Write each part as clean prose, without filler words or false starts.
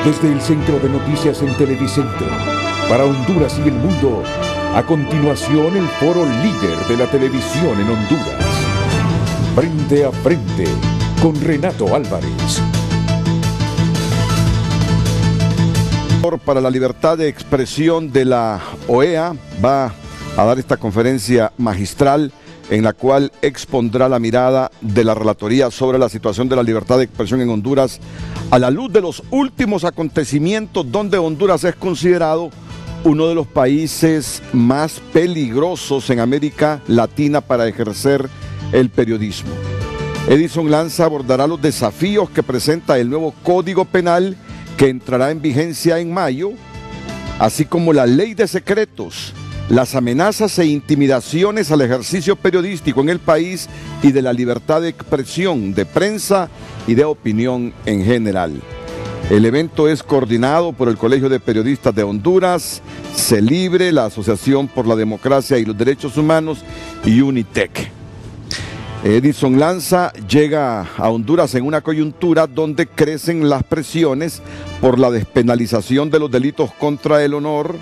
Desde el Centro de Noticias en Televicentro, para Honduras y el mundo, a continuación el foro líder de la televisión en Honduras. Frente a frente, con Renato Álvarez. Para la libertad de expresión de la OEA va a dar esta conferencia magistral en la cual expondrá la mirada de la relatoría sobre la situación de la libertad de expresión en Honduras a la luz de los últimos acontecimientos donde Honduras es considerado uno de los países más peligrosos en América Latina para ejercer el periodismo. Edison Lanza abordará los desafíos que presenta el nuevo Código Penal que entrará en vigencia en mayo, así como la ley de secretos, las amenazas e intimidaciones al ejercicio periodístico en el país y de la libertad de expresión, de prensa y de opinión en general. El evento es coordinado por el Colegio de Periodistas de Honduras, CELIBRE, la Asociación por la Democracia y los Derechos Humanos y UNITEC. Edison Lanza llega a Honduras en una coyuntura donde crecen las presiones por la despenalización de los delitos contra el honor,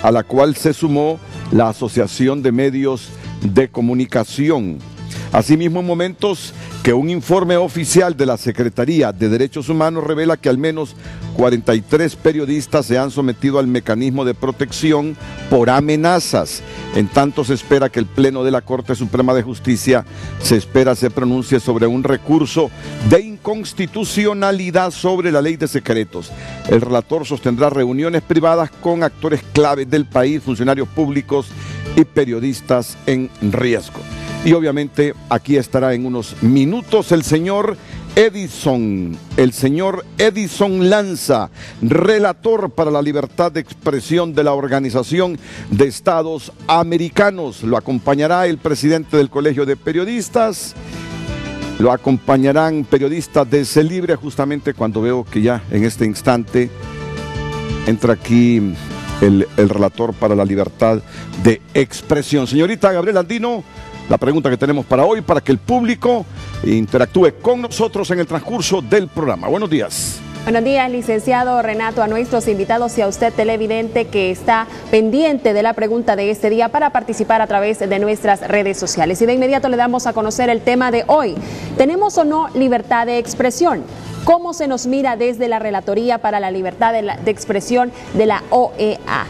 a la cual se sumó la Asociación de Medios de Comunicación. Asimismo, en momentos que un informe oficial de la Secretaría de Derechos Humanos revela que al menos 43 periodistas se han sometido al mecanismo de protección por amenazas. En tanto, se espera que el Pleno de la Corte Suprema de Justicia se pronuncie sobre un recurso de inconstitucionalidad sobre la ley de secretos. El relator sostendrá reuniones privadas con actores claves del país, funcionarios públicos y periodistas en riesgo. Y obviamente aquí estará en unos minutos el señor Edison Lanza, relator para la libertad de expresión de la Organización de Estados Americanos. Lo acompañará el presidente del Colegio de Periodistas, lo acompañarán periodistas de CELIBRE, justamente cuando veo que ya en este instante entra aquí el relator para la libertad de expresión. Señorita Gabriela Andino, la pregunta que tenemos para hoy, para que el público interactúe con nosotros en el transcurso del programa. Buenos días. Buenos días, licenciado Renato, a nuestros invitados y a usted, televidente, que está pendiente de la pregunta de este día para participar a través de nuestras redes sociales. Y de inmediato le damos a conocer el tema de hoy. ¿Tenemos o no libertad de expresión? ¿Cómo se nos mira desde la Relatoría para la Libertad de Expresión de la OEA?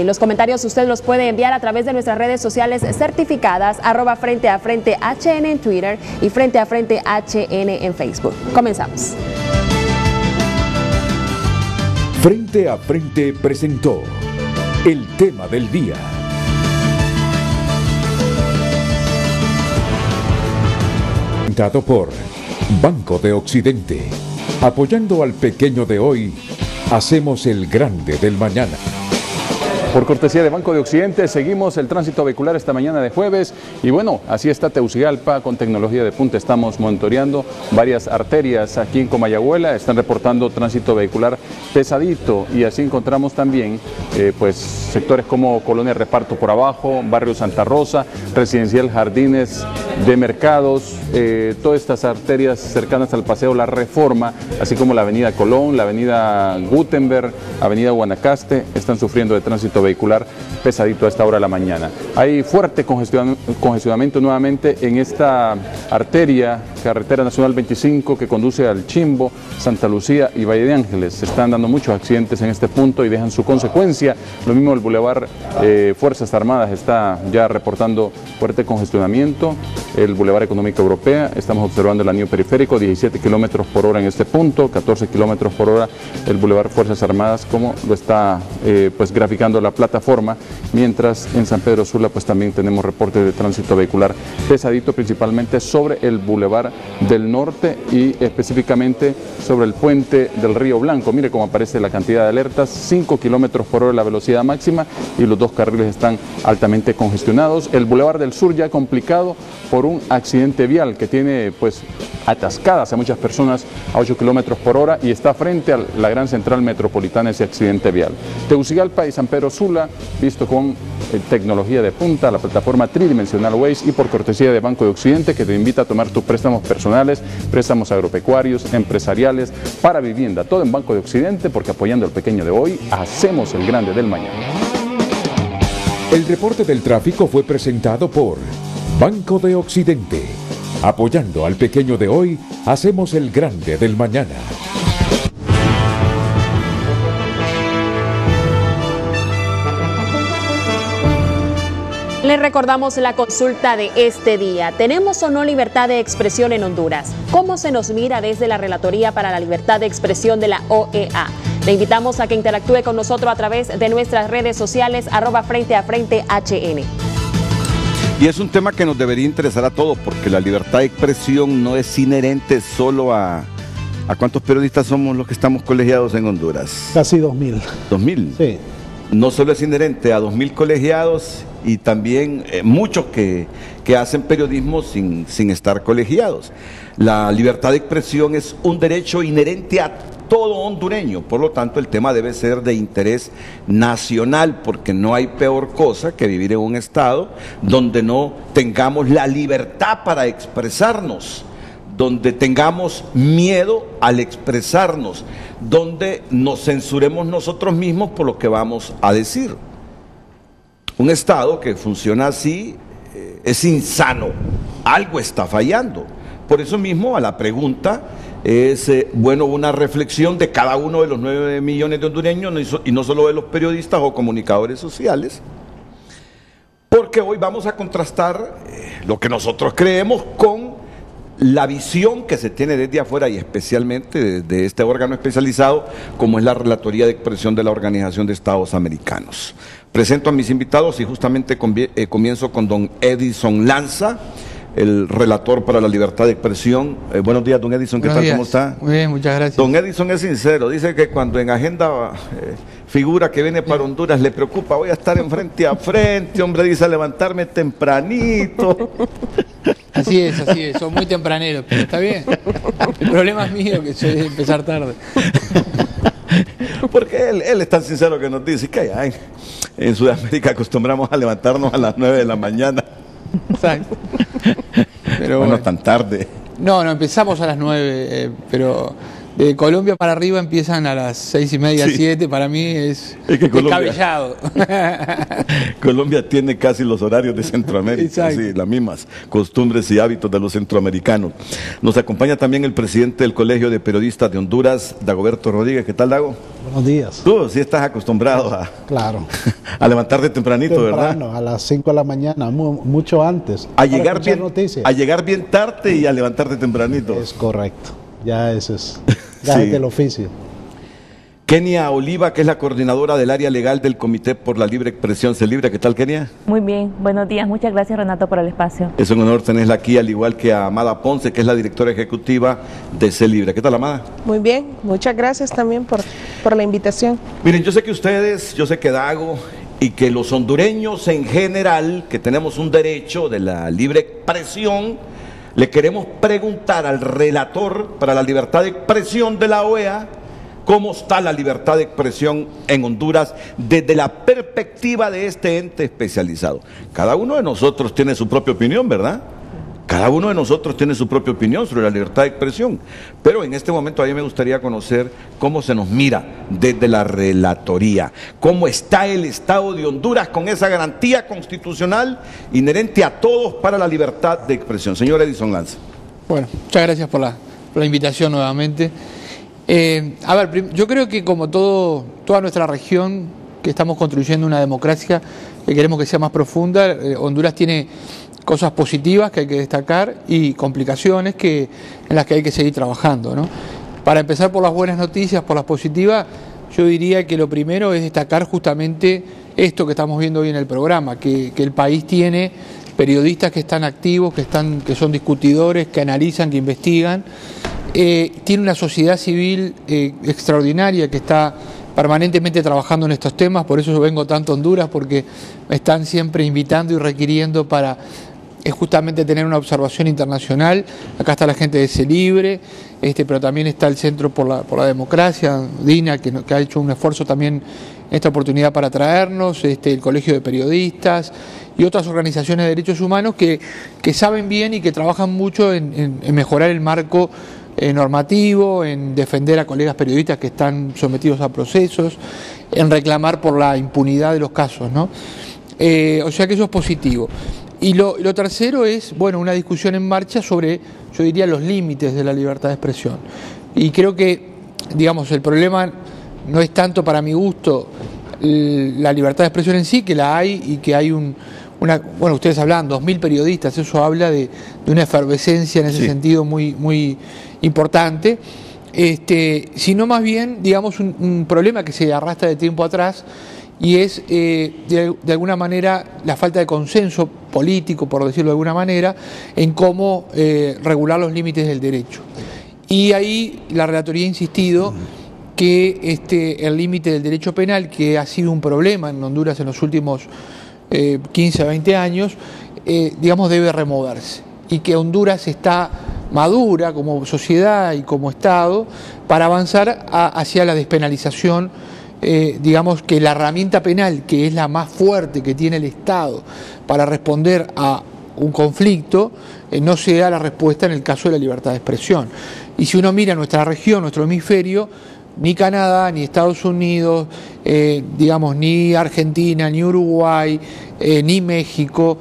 Los comentarios usted los puede enviar a través de nuestras redes sociales certificadas, @Frente a Frente HN en Twitter y Frente a Frente HN en Facebook. Comenzamos. Frente a Frente presentó el tema del día. Presentado por Banco de Occidente. Apoyando al pequeño de hoy, hacemos el grande del mañana. Por cortesía de Banco de Occidente, seguimos el tránsito vehicular esta mañana de jueves. Y bueno, así está Tegucigalpa con tecnología de punta. Estamos monitoreando varias arterias aquí en Comayagüela. Están reportando tránsito vehicular pesadito. Y así encontramos también pues sectores como Colonia Reparto por abajo, Barrio Santa Rosa, Residencial Jardines de Mercados, todas estas arterias cercanas al Paseo La Reforma, así como la Avenida Colón, la Avenida Gutenberg, Avenida Guanacaste, están sufriendo de tránsito vehicular pesadito a esta hora de la mañana. Hay fuerte congestionamiento nuevamente en esta arteria, Carretera Nacional 25, que conduce al Chimbo, Santa Lucía y Valle de Ángeles. Se están dando muchos accidentes en este punto y dejan su consecuencia. Lo mismo el Boulevard Fuerzas Armadas está ya reportando fuerte congestionamiento. El Boulevard Económica Europea, estamos observando el anillo periférico, 17 kilómetros por hora en este punto, 14 kilómetros por hora el Boulevard Fuerzas Armadas, como lo está pues graficando la plataforma, mientras en San Pedro Sula pues también tenemos reportes de tránsito vehicular pesadito, principalmente sobre el Boulevard del Norte y específicamente sobre el puente del Río Blanco. Mire cómo aparece la cantidad de alertas, 5 kilómetros por hora la velocidad máxima y los dos carriles están altamente congestionados. El Boulevard del Sur ya complicado por un accidente vial que tiene pues atascadas a muchas personas a 8 kilómetros por hora y está frente a la gran central metropolitana ese accidente vial. Tegucigalpa y San Pedro Sula, visto con tecnología de punta, la plataforma tridimensional Waze y por cortesía de Banco de Occidente, que te invita a tomar tus préstamos personales, préstamos agropecuarios, empresariales, para vivienda, todo en Banco de Occidente, porque apoyando al pequeño de hoy, hacemos el grande del mañana. El reporte del tráfico fue presentado por Banco de Occidente. Apoyando al pequeño de hoy, hacemos el grande del mañana. Les recordamos la consulta de este día. ¿Tenemos o no libertad de expresión en Honduras? ¿Cómo se nos mira desde la Relatoría para la Libertad de Expresión de la OEA? Le invitamos a que interactúe con nosotros a través de nuestras redes sociales, @FrenteAFrenteHN. Y es un tema que nos debería interesar a todos, porque la libertad de expresión no es inherente solo a ¿cuántos periodistas somos los que estamos colegiados en Honduras? Casi 2.000. ¿2.000? Sí. No solo es inherente a 2.000 colegiados y también muchos que hacen periodismo sin estar colegiados. La libertad de expresión es un derecho inherente a todo hondureño, por lo tanto el tema debe ser de interés nacional, porque no hay peor cosa que vivir en un estado donde no tengamos la libertad para expresarnos, donde tengamos miedo al expresarnos, donde nos censuremos nosotros mismos por lo que vamos a decir. Un estado que funciona así es insano, algo está fallando. Por eso mismo a la pregunta es bueno una reflexión de cada uno de los 9 millones de hondureños y no solo de los periodistas o comunicadores sociales, porque hoy vamos a contrastar lo que nosotros creemos con la visión que se tiene desde afuera y especialmente de este órgano especializado como es la Relatoría de Expresión de la Organización de Estados Americanos. Presento a mis invitados y justamente comienzo con don Edison Lanza, el relator para la libertad de expresión. Buenos días, don Edison, ¿qué tal? ¿Cómo está? Muy bien, muchas gracias. Don Edison es sincero, dice que cuando en agenda figura que viene para Honduras le preocupa, voy a estar en frente a frente, hombre, dice, a levantarme tempranito. Así es, son muy tempraneros, pero está bien. El problema es mío, que soy de empezar tarde. Porque él es tan sincero que nos dice que allá en Sudamérica acostumbramos a levantarnos a las 9 de la mañana. Exacto. Pero bueno, tan tarde. No, empezamos a las 9, pero de Colombia para arriba empiezan a las 6:30, sí. 7, para mí es descabellado. Colombia tiene casi los horarios de Centroamérica, sí, las mismas costumbres y hábitos de los centroamericanos. Nos acompaña también el presidente del Colegio de Periodistas de Honduras, Dagoberto Rodríguez. ¿Qué tal, Dago? Buenos días. Tú sí estás acostumbrado claro, a levantarte tempranito, ¿verdad? A las 5 de la mañana, mucho antes. A llegar bien tarde y a levantarte tempranito. Es correcto, ya eso es gajes del oficio. Kenia Oliva, que es la coordinadora del área legal del Comité por la Libre Expresión CELIBRE. ¿Qué tal, Kenia? Muy bien, buenos días. Muchas gracias, Renato, por el espacio. Es un honor tenerla aquí, al igual que a Amada Ponce, que es la directora ejecutiva de CELIBRE. ¿Qué tal, Amada? Muy bien, muchas gracias también por la invitación. Miren, yo sé que ustedes, yo sé que Dago y que los hondureños en general, que tenemos un derecho de la libre expresión, le queremos preguntar al relator para la libertad de expresión de la OEA, ¿cómo está la libertad de expresión en Honduras desde la perspectiva de este ente especializado? Cada uno de nosotros tiene su propia opinión, ¿verdad? Cada uno de nosotros tiene su propia opinión sobre la libertad de expresión. Pero en este momento a mí me gustaría conocer cómo se nos mira desde la relatoría. ¿Cómo está el Estado de Honduras con esa garantía constitucional inherente a todos para la libertad de expresión? Señor Edison Lanza. Bueno, muchas gracias por la invitación nuevamente. A ver, yo creo que como toda nuestra región, que estamos construyendo una democracia que queremos que sea más profunda, Honduras tiene cosas positivas que hay que destacar y complicaciones en las que hay que seguir trabajando, ¿no? Para empezar por las buenas noticias, por las positivas, yo diría que lo primero es destacar justamente esto que estamos viendo hoy en el programa, que el país tiene periodistas que están activos, que son discutidores, que analizan, que investigan. Tiene una sociedad civil extraordinaria que está permanentemente trabajando en estos temas, por eso yo vengo tanto a Honduras, porque me están siempre invitando y requiriendo para es justamente tener una observación internacional. Acá está la gente de CELIBRE, pero también está el Centro por la Democracia, DINA, que ha hecho un esfuerzo también en esta oportunidad para traernos, el Colegio de Periodistas y otras organizaciones de derechos humanos que saben bien y que trabajan mucho en mejorar el marco normativo, en defender a colegas periodistas que están sometidos a procesos, en reclamar por la impunidad de los casos, ¿no? O sea que eso es positivo. Y lo tercero es, bueno, una discusión en marcha sobre, yo diría, los límites de la libertad de expresión. Y creo que, digamos, el problema no es tanto, para mi gusto, la libertad de expresión en sí, que la hay y que hay bueno, ustedes hablan 2.000 periodistas, eso habla de una efervescencia en ese sentido muy, muy importante, sino más bien, digamos, un problema que se arrastra de tiempo atrás, y es de alguna manera la falta de consenso político, por decirlo de alguna manera, en cómo regular los límites del derecho. Y ahí la relatoría ha insistido que el límite del derecho penal, que ha sido un problema en Honduras en los últimos 15 a 20 años, digamos, debe removerse, y que Honduras está madura como sociedad y como Estado para avanzar hacia la despenalización, digamos, que la herramienta penal, que es la más fuerte que tiene el Estado para responder a un conflicto, no sea la respuesta en el caso de la libertad de expresión. Y si uno mira nuestra región, nuestro hemisferio, ni Canadá, ni Estados Unidos, digamos, ni Argentina, ni Uruguay, ni México,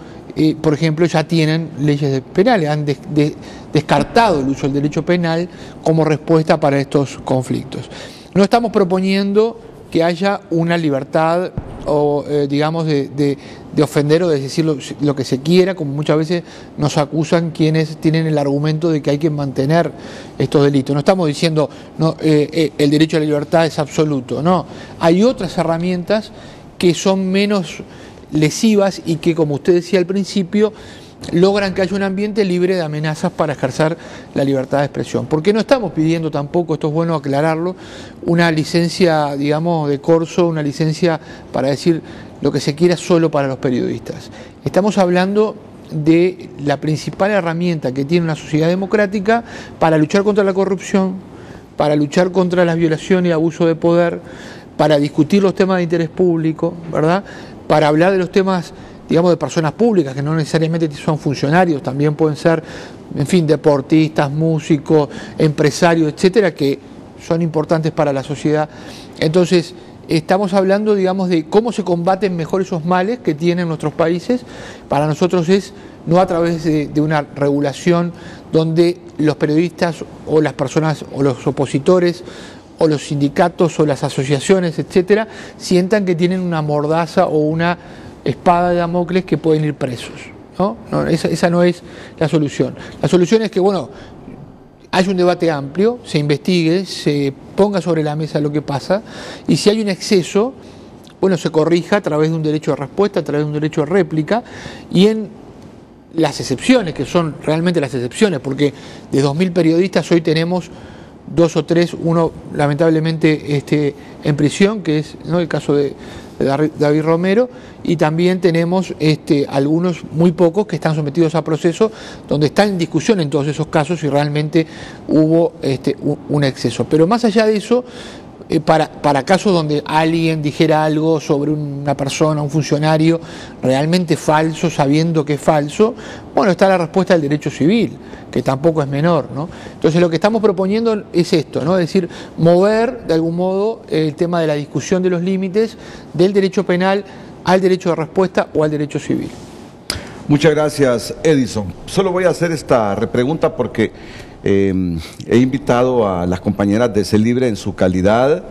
por ejemplo, ya tienen leyes penales, han descartado el uso del derecho penal como respuesta para estos conflictos. No estamos proponiendo que haya una libertad, o digamos, de ofender o de decir lo que se quiera, como muchas veces nos acusan quienes tienen el argumento de que hay que mantener estos delitos. No estamos diciendo el derecho a la libertad es absoluto, no. Hay otras herramientas que son menos lesivas y que, como usted decía al principio, logran que haya un ambiente libre de amenazas para ejercer la libertad de expresión. Porque no estamos pidiendo tampoco, esto es bueno aclararlo, una licencia, digamos, de corso, una licencia para decir lo que se quiera solo para los periodistas. Estamos hablando de la principal herramienta que tiene una sociedad democrática para luchar contra la corrupción, para luchar contra las violaciones y abuso de poder, para discutir los temas de interés público, ¿verdad? Para hablar de los temas, digamos, de personas públicas, que no necesariamente son funcionarios, también pueden ser, en fin, deportistas, músicos, empresarios, etcétera, que son importantes para la sociedad. Entonces, estamos hablando, digamos, de cómo se combaten mejor esos males que tienen nuestros países. Para nosotros es no a través de una regulación donde los periodistas o las personas o los opositores o los sindicatos o las asociaciones, etcétera, sientan que tienen una mordaza o una espada de Damocles que pueden ir presos, ¿no? No, esa no es la solución. La solución es que, bueno, haya un debate amplio, se investigue, se ponga sobre la mesa lo que pasa, y si hay un exceso, bueno, se corrija a través de un derecho de respuesta, a través de un derecho de réplica, y en las excepciones, que son realmente las excepciones, porque de 2.000 periodistas hoy tenemos 2 o 3, uno lamentablemente en prisión, que es, ¿no?, el caso de David Romero, y también tenemos algunos, muy pocos, que están sometidos a proceso, donde está en discusión en todos esos casos si realmente hubo un exceso. Pero más allá de eso, para casos donde alguien dijera algo sobre una persona, un funcionario, realmente falso, sabiendo que es falso, bueno, está la respuesta del derecho civil, que tampoco es menor, ¿no? Entonces lo que estamos proponiendo es esto, ¿no? Es decir, mover de algún modo el tema de la discusión de los límites del derecho penal al derecho de respuesta o al derecho civil. Muchas gracias, Edison. Solo voy a hacer esta repregunta porque he invitado a las compañeras de CELIBRE en su calidad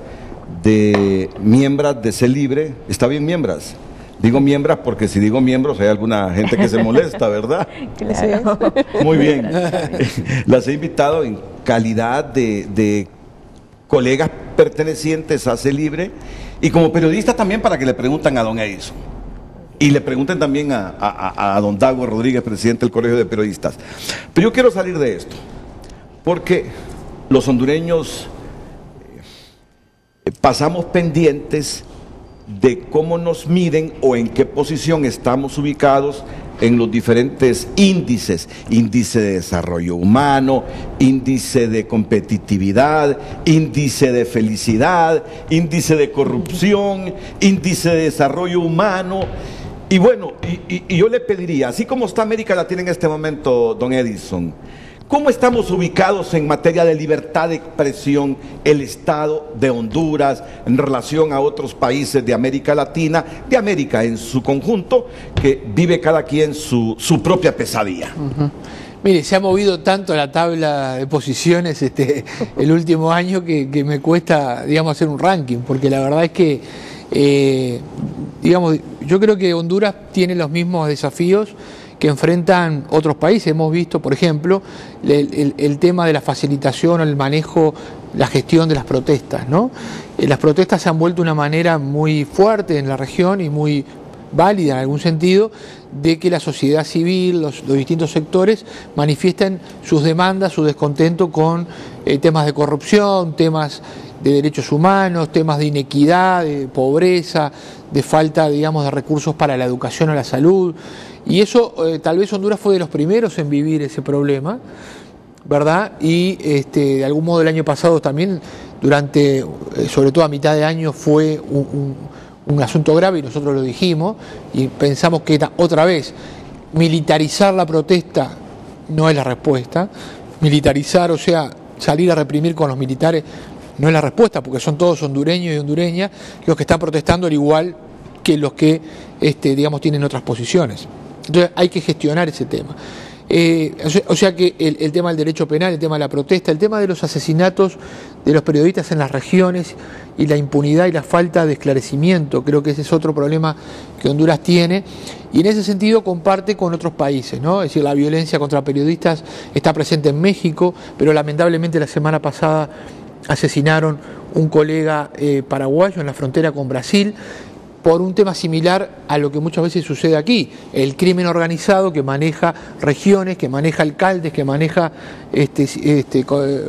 de miembros de CELIBRE. ¿Está bien, miembros? Digo miembros porque si digo miembros hay alguna gente que se molesta, ¿verdad? Claro. Muy bien. Las he invitado en calidad de colegas pertenecientes a CELIBRE y como periodistas también para que le pregunten a don Edison. Y le pregunten también a don Dago Rodríguez, presidente del Colegio de Periodistas. Pero yo quiero salir de esto, porque los hondureños pasamos pendientes de cómo nos miden o en qué posición estamos ubicados en los diferentes índices, índice de desarrollo humano, índice de competitividad, índice de felicidad, índice de corrupción, índice de desarrollo humano. Y bueno, y yo le pediría, así como está América Latina en este momento, don Edison, ¿cómo estamos ubicados en materia de libertad de expresión el Estado de Honduras en relación a otros países de América Latina, de América en su conjunto, que vive cada quien su propia pesadilla? Mire, se ha movido tanto la tabla de posiciones el último año que me cuesta, digamos, hacer un ranking, porque la verdad es que, digamos, yo creo que Honduras tiene los mismos desafíos que enfrentan otros países. Hemos visto, por ejemplo, el tema de la facilitación o el manejo, la gestión de las protestas, ¿no? Las protestas se han vuelto una manera muy fuerte en la región y muy válida en algún sentido de que la sociedad civil, los distintos sectores manifiesten sus demandas, su descontento con temas de corrupción, temas de derechos humanos, temas de inequidad, de pobreza, de falta, digamos, de recursos para la educación o la salud. Y eso, tal vez Honduras fue de los primeros en vivir ese problema, ¿verdad? Y de algún modo el año pasado también, durante, sobre todo a mitad de año, fue un asunto grave y nosotros lo dijimos y pensamos que otra vez militarizar la protesta no es la respuesta. Militarizar, o sea, salir a reprimir con los militares no es la respuesta, porque son todos hondureños y hondureñas los que están protestando al igual que los que, digamos, tienen otras posiciones. Entonces hay que gestionar ese tema. O sea que el tema del derecho penal, el tema de la protesta, el tema de los asesinatos de los periodistas en las regiones y la impunidad y la falta de esclarecimiento, creo que ese es otro problema que Honduras tiene y en ese sentido comparte con otros países, ¿no? Es decir, la violencia contra periodistas está presente en México, pero lamentablemente la semana pasada asesinaron un colega paraguayo en la frontera con Brasil por un tema similar a lo que muchas veces sucede aquí, el crimen organizado que maneja regiones, que maneja alcaldes, que maneja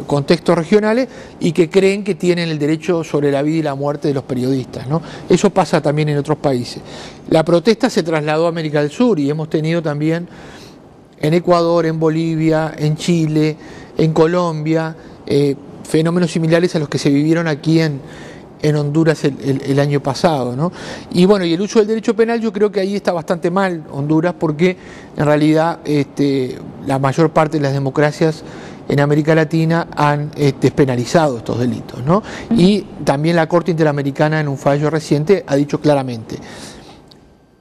contextos regionales y que creen que tienen el derecho sobre la vida y la muerte de los periodistas, ¿no? Eso pasa también en otros países. La protesta se trasladó a América del Sur y hemos tenido también en Ecuador, en Bolivia, en Chile, en Colombia, fenómenos similares a los que se vivieron aquí en Honduras el año pasado, ¿no? Y bueno, y el uso del derecho penal, yo creo que ahí está bastante mal Honduras, porque en realidad la mayor parte de las democracias en América Latina han despenalizado estos delitos, ¿no? Y también la Corte Interamericana en un fallo reciente ha dicho claramente,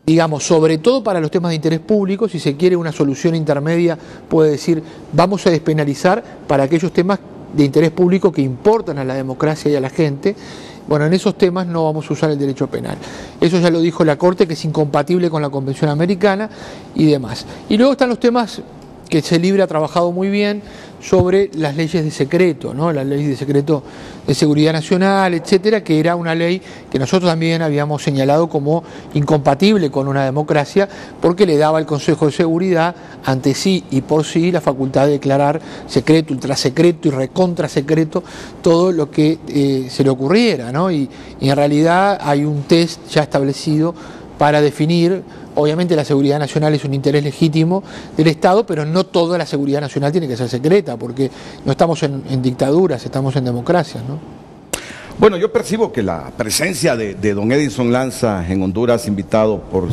digamos, sobre todo para los temas de interés público, si se quiere una solución intermedia, puede decir, vamos a despenalizar para aquellos temas de interés público que importan a la democracia y a la gente. Bueno, en esos temas no vamos a usar el derecho penal. Eso ya lo dijo la Corte, que es incompatible con la Convención Americana y demás. Y luego están los temas que Celibre ha trabajado muy bien sobre las leyes de secreto, ¿no? La ley de secreto de seguridad nacional, etcétera, que era una ley que nosotros también habíamos señalado como incompatible con una democracia, porque le daba al Consejo de Seguridad ante sí y por sí la facultad de declarar secreto, ultrasecreto y recontrasecreto todo lo que se le ocurriera, ¿no? Y en realidad hay un test ya establecido para definir. Obviamente la seguridad nacional es un interés legítimo del Estado, pero no toda la seguridad nacional tiene que ser secreta, porque no estamos en dictaduras, estamos en democracias, ¿no? Bueno, yo percibo que la presencia de don Edison Lanza en Honduras, invitado por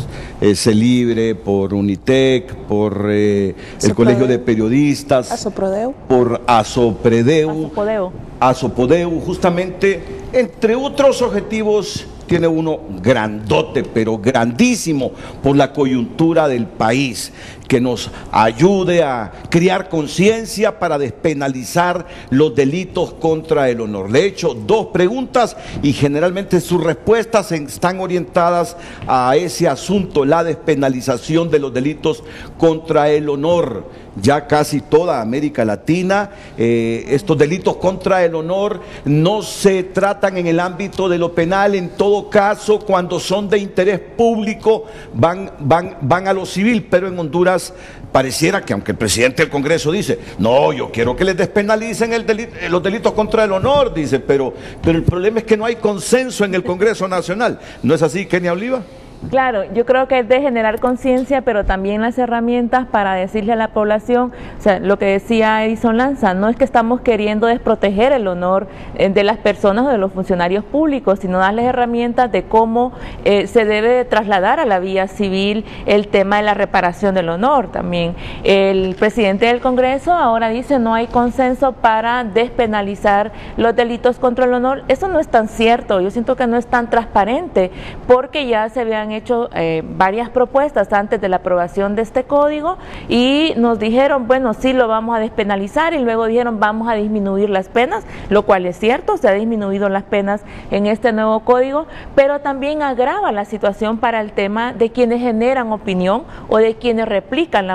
Celibre, por Unitec, por el Colegio de Periodistas, Asoprodeu, por Asopodeu, justamente, entre otros objetivos, tiene uno grandote, pero grandísimo, por la coyuntura del país, que nos ayude a crear conciencia para despenalizar los delitos contra el honor. Le he hecho dos preguntas y generalmente sus respuestas están orientadas a ese asunto, la despenalización de los delitos contra el honor. Ya casi toda América Latina, estos delitos contra el honor no se tratan en el ámbito de lo penal. En todo caso, cuando son de interés público van a lo civil, pero en Honduras pareciera que, aunque el presidente del Congreso dice, no, yo quiero que les despenalicen los delitos contra el honor, dice, pero el problema es que no hay consenso en el Congreso Nacional. ¿No es así, Kenia Oliva? Claro, yo creo que es de generar conciencia, pero también las herramientas para decirle a la población, o sea, lo que decía Edison Lanza, no es que estamos queriendo desproteger el honor de las personas o de los funcionarios públicos, sino darles herramientas de cómo se debe trasladar a la vía civil el tema de la reparación del honor también. El presidente del Congreso ahora dice no hay consenso para despenalizar los delitos contra el honor. Eso no es tan cierto, yo siento que no es tan transparente, porque ya se habían hecho varias propuestas antes de la aprobación de este código y nos dijeron, bueno, sí lo vamos a despenalizar, y luego dijeron vamos a disminuir las penas, lo cual es cierto, se ha disminuido las penas en este nuevo código, pero también agrava la situación para el tema de quienes generan opinión o de quienes replican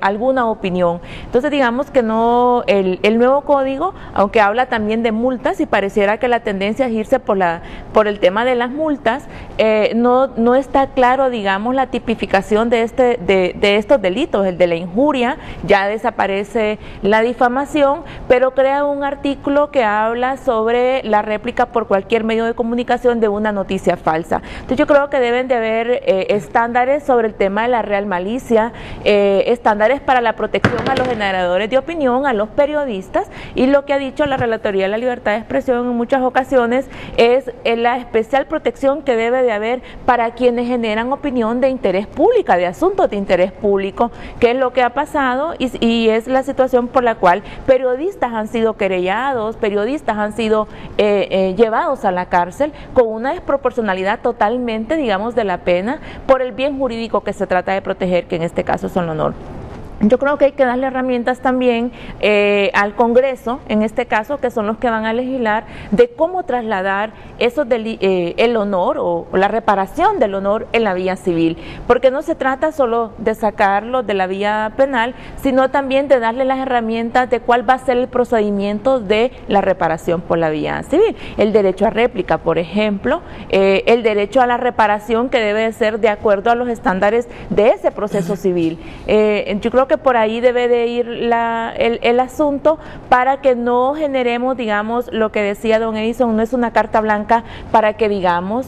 alguna opinión. Entonces digamos que no, el nuevo código, aunque habla también de multas y pareciera que la tendencia es irse por el tema de las multas, no está claro, digamos, la tipificación de estos delitos. El de la injuria, ya desaparece la difamación, pero crea un artículo que habla sobre la réplica por cualquier medio de comunicación de una noticia falsa. Entonces yo creo que deben de haber estándares sobre el tema de la real malicia, estándares para la protección a los generadores de opinión, a los periodistas, y lo que ha dicho la Relatoría de la Libertad de Expresión en muchas ocasiones es la especial protección que debe de haber para quienes generan opinión de interés público, de asuntos de interés público, que es lo que ha pasado y es la situación por la cual periodistas han sido querellados, periodistas han sido llevados a la cárcel con una desproporcionalidad totalmente, digamos, de la pena por el bien jurídico que se trata de proteger, que en este caso son el honor. Yo creo que hay que darle herramientas también al Congreso, en este caso, que son los que van a legislar, de cómo trasladar el honor o la reparación del honor en la vía civil, porque no se trata solo de sacarlo de la vía penal, sino también de darle las herramientas de cuál va a ser el procedimiento de la reparación por la vía civil. El derecho a réplica, por ejemplo, el derecho a la reparación que debe de ser de acuerdo a los estándares de ese proceso civil. Yo creo que por ahí debe de ir el asunto para que no generemos, digamos, lo que decía don Edison, no es una carta blanca para que digamos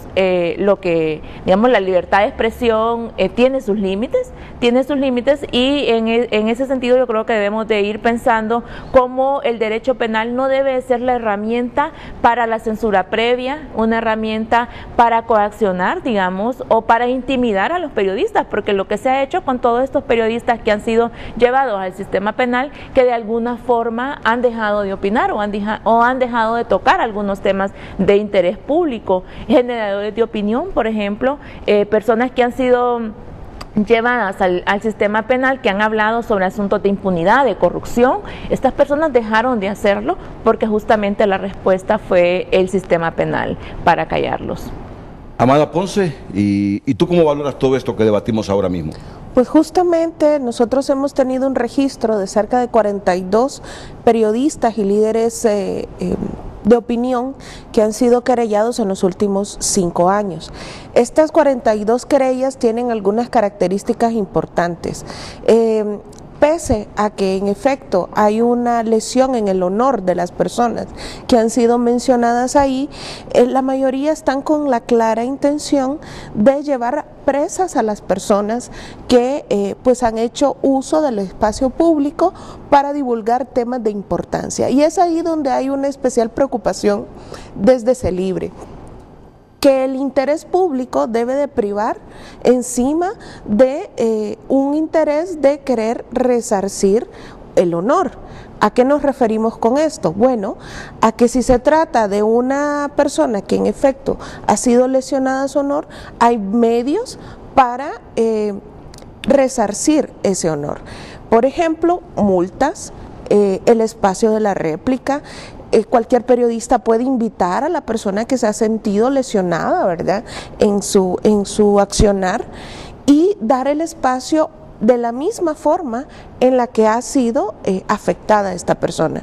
lo que, digamos, la libertad de expresión tiene sus límites y en ese sentido yo creo que debemos de ir pensando cómo el derecho penal no debe ser la herramienta para la censura previa, una herramienta para coaccionar, digamos, o para intimidar a los periodistas, porque lo que se ha hecho con todos estos periodistas que han sido llevados al sistema penal, que de alguna forma han dejado de opinar o han dejado de tocar algunos temas de interés público, generadores de opinión, por ejemplo, personas que han sido llevadas al sistema penal, que han hablado sobre asuntos de impunidad, de corrupción. Estas personas dejaron de hacerlo porque justamente la respuesta fue el sistema penal para callarlos. Amada Ponce, ¿y tú cómo valoras todo esto que debatimos ahora mismo? Pues justamente nosotros hemos tenido un registro de cerca de 42 periodistas y líderes de opinión que han sido querellados en los últimos 5 años. Estas 42 querellas tienen algunas características importantes. Pese a que en efecto hay una lesión en el honor de las personas que han sido mencionadas ahí, la mayoría están con la clara intención de llevar presas a las personas que pues han hecho uso del espacio público para divulgar temas de importancia. Y es ahí donde hay una especial preocupación desde CELIBRE, que el interés público debe de privar encima de un interés de querer resarcir el honor. ¿A qué nos referimos con esto? Bueno, a que si se trata de una persona que en efecto ha sido lesionada su honor, hay medios para resarcir ese honor. Por ejemplo, multas, el espacio de la réplica. Cualquier periodista puede invitar a la persona que se ha sentido lesionada, ¿verdad?, en su accionar, y dar el espacio de la misma forma en la que ha sido afectada esta persona.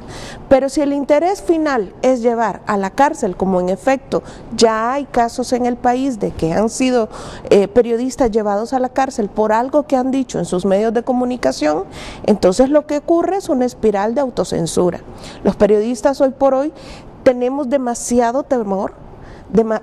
Pero si el interés final es llevar a la cárcel, como en efecto ya hay casos en el país de que han sido periodistas llevados a la cárcel por algo que han dicho en sus medios de comunicación, entonces lo que ocurre es una espiral de autocensura. Los periodistas hoy por hoy tenemos demasiado temor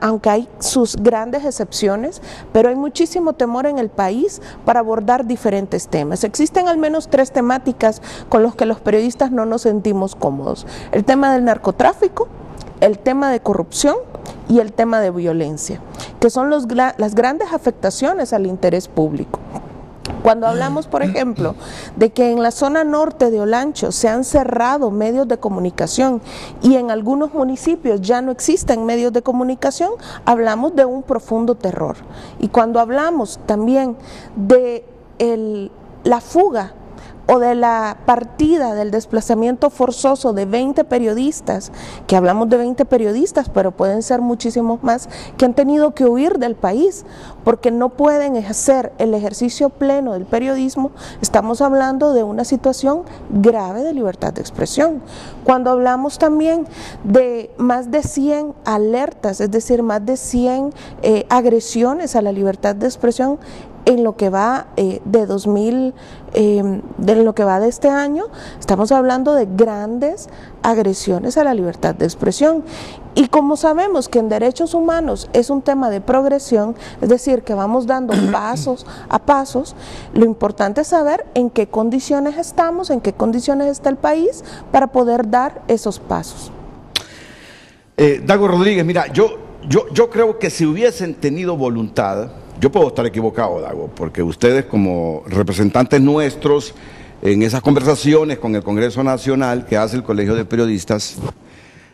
aunque hay sus grandes excepciones, pero hay muchísimo temor en el país para abordar diferentes temas. Existen al menos 3 temáticas con las que los periodistas no nos sentimos cómodos: el tema del narcotráfico, el tema de corrupción y el tema de violencia, que son las grandes afectaciones al interés público. Cuando hablamos, por ejemplo, de que en la zona norte de Olancho se han cerrado medios de comunicación y en algunos municipios ya no existen medios de comunicación, hablamos de un profundo terror. Y cuando hablamos también de la fuga o de la partida del desplazamiento forzoso de 20 periodistas, que hablamos de 20 periodistas, pero pueden ser muchísimos más, que han tenido que huir del país porque no pueden hacer el ejercicio pleno del periodismo, estamos hablando de una situación grave de libertad de expresión. Cuando hablamos también de más de 100 alertas, es decir, más de 100 agresiones a la libertad de expresión, en lo que va de lo que va de este año, estamos hablando de grandes agresiones a la libertad de expresión. Y como sabemos que en derechos humanos es un tema de progresión, es decir, que vamos dando pasos a pasos, lo importante es saber en qué condiciones estamos, en qué condiciones está el país para poder dar esos pasos. Dago Rodríguez, mira, yo creo que si hubiesen tenido voluntad, yo puedo estar equivocado, Dago, porque ustedes como representantes nuestros en esas conversaciones con el Congreso Nacional que hace el Colegio de Periodistas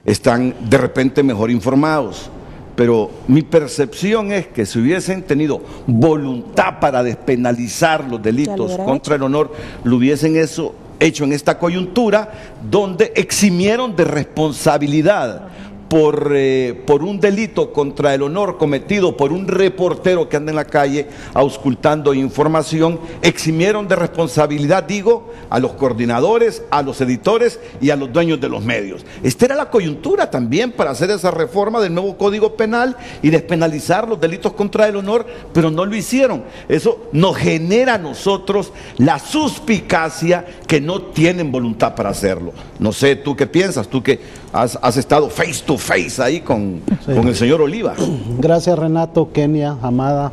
están de repente mejor informados, pero mi percepción es que si hubiesen tenido voluntad para despenalizar los delitos contra el honor, lo hubiesen hecho en esta coyuntura donde eximieron de responsabilidad por un delito contra el honor cometido por un reportero que anda en la calle auscultando información, eximieron de responsabilidad, digo, a los coordinadores, a los editores y a los dueños de los medios. Esta era la coyuntura también para hacer esa reforma del nuevo Código Penal y despenalizar los delitos contra el honor, pero no lo hicieron. Eso nos genera a nosotros la suspicacia que no tienen voluntad para hacerlo. No sé, ¿tú qué piensas? Tú que has estado face to face ahí con el señor Oliva. Gracias, Renato, Kenia, Amada,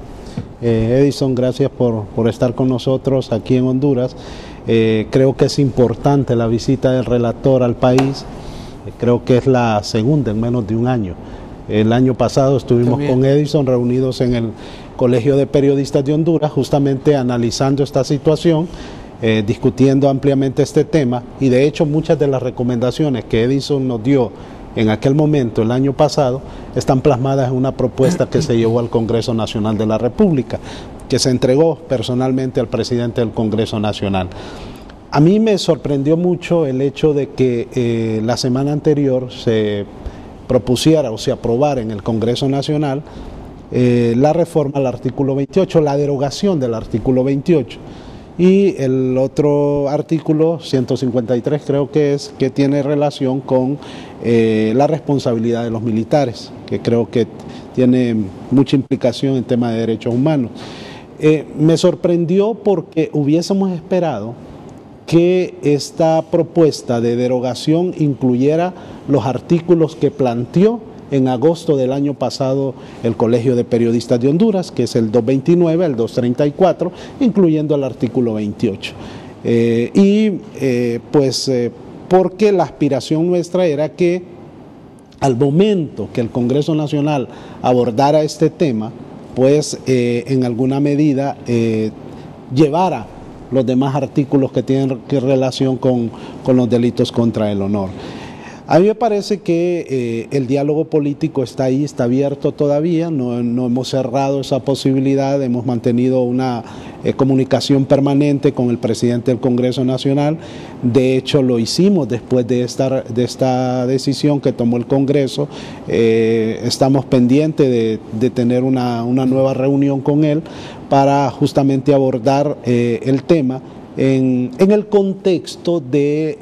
Edison, gracias por estar con nosotros aquí en Honduras. Creo que es importante la visita del relator al país. Creo que es la segunda en menos de un año. El año pasado estuvimos con Edison reunidos en el Colegio de Periodistas de Honduras, justamente analizando esta situación, discutiendo ampliamente este tema, y de hecho muchas de las recomendaciones que Edison nos dio en aquel momento, el año pasado, están plasmadas en una propuesta que se llevó al Congreso Nacional de la República, que se entregó personalmente al presidente del Congreso Nacional. A mí me sorprendió mucho el hecho de que la semana anterior se propusiera o se aprobara en el Congreso Nacional la reforma al artículo 28, la derogación del artículo 28. Y el otro artículo, 153 creo que es, que tiene relación con la responsabilidad de los militares, que creo que tiene mucha implicación en tema de derechos humanos. Me sorprendió porque hubiésemos esperado que esta propuesta de derogación incluyera los artículos que planteó en agosto del año pasado el Colegio de Periodistas de Honduras, que es el 229, el 234, incluyendo el artículo 28. Porque la aspiración nuestra era que al momento que el Congreso Nacional abordara este tema, pues en alguna medida llevara los demás artículos que tienen relación con los delitos contra el honor. A mí me parece que el diálogo político está ahí, está abierto todavía, no hemos cerrado esa posibilidad, hemos mantenido una comunicación permanente con el presidente del Congreso Nacional. De hecho, lo hicimos después de esta decisión que tomó el Congreso. Estamos pendientes de tener una nueva reunión con él para justamente abordar el tema en el contexto de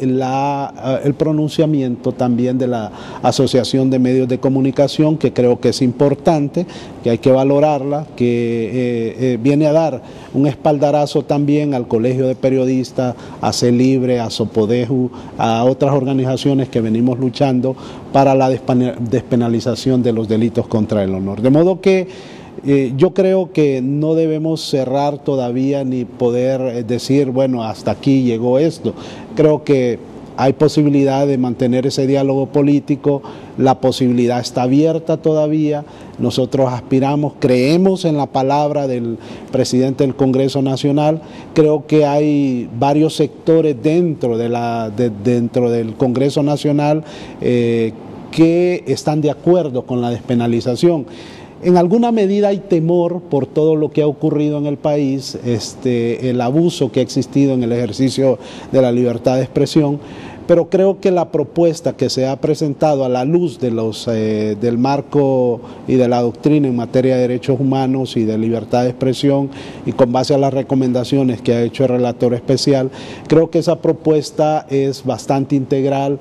el pronunciamiento también de la Asociación de Medios de Comunicación, que creo que es importante, que hay que valorarla, que viene a dar un espaldarazo también al Colegio de Periodistas, a CELIBRE, a SOPODEJU, a otras organizaciones que venimos luchando para la despenalización de los delitos contra el honor. De modo que yo creo que no debemos cerrar todavía ni poder decir, bueno, hasta aquí llegó esto. Creo que hay posibilidad de mantener ese diálogo político, la posibilidad está abierta todavía. Nosotros aspiramos, creemos en la palabra del presidente del Congreso Nacional. Creo que hay varios sectores dentro del Congreso Nacional que están de acuerdo con la despenalización. En alguna medida hay temor por todo lo que ha ocurrido en el país, el abuso que ha existido en el ejercicio de la libertad de expresión, pero creo que la propuesta que se ha presentado a la luz de del marco y de la doctrina en materia de derechos humanos y de libertad de expresión, y con base a las recomendaciones que ha hecho el relator especial, creo que esa propuesta es bastante integral,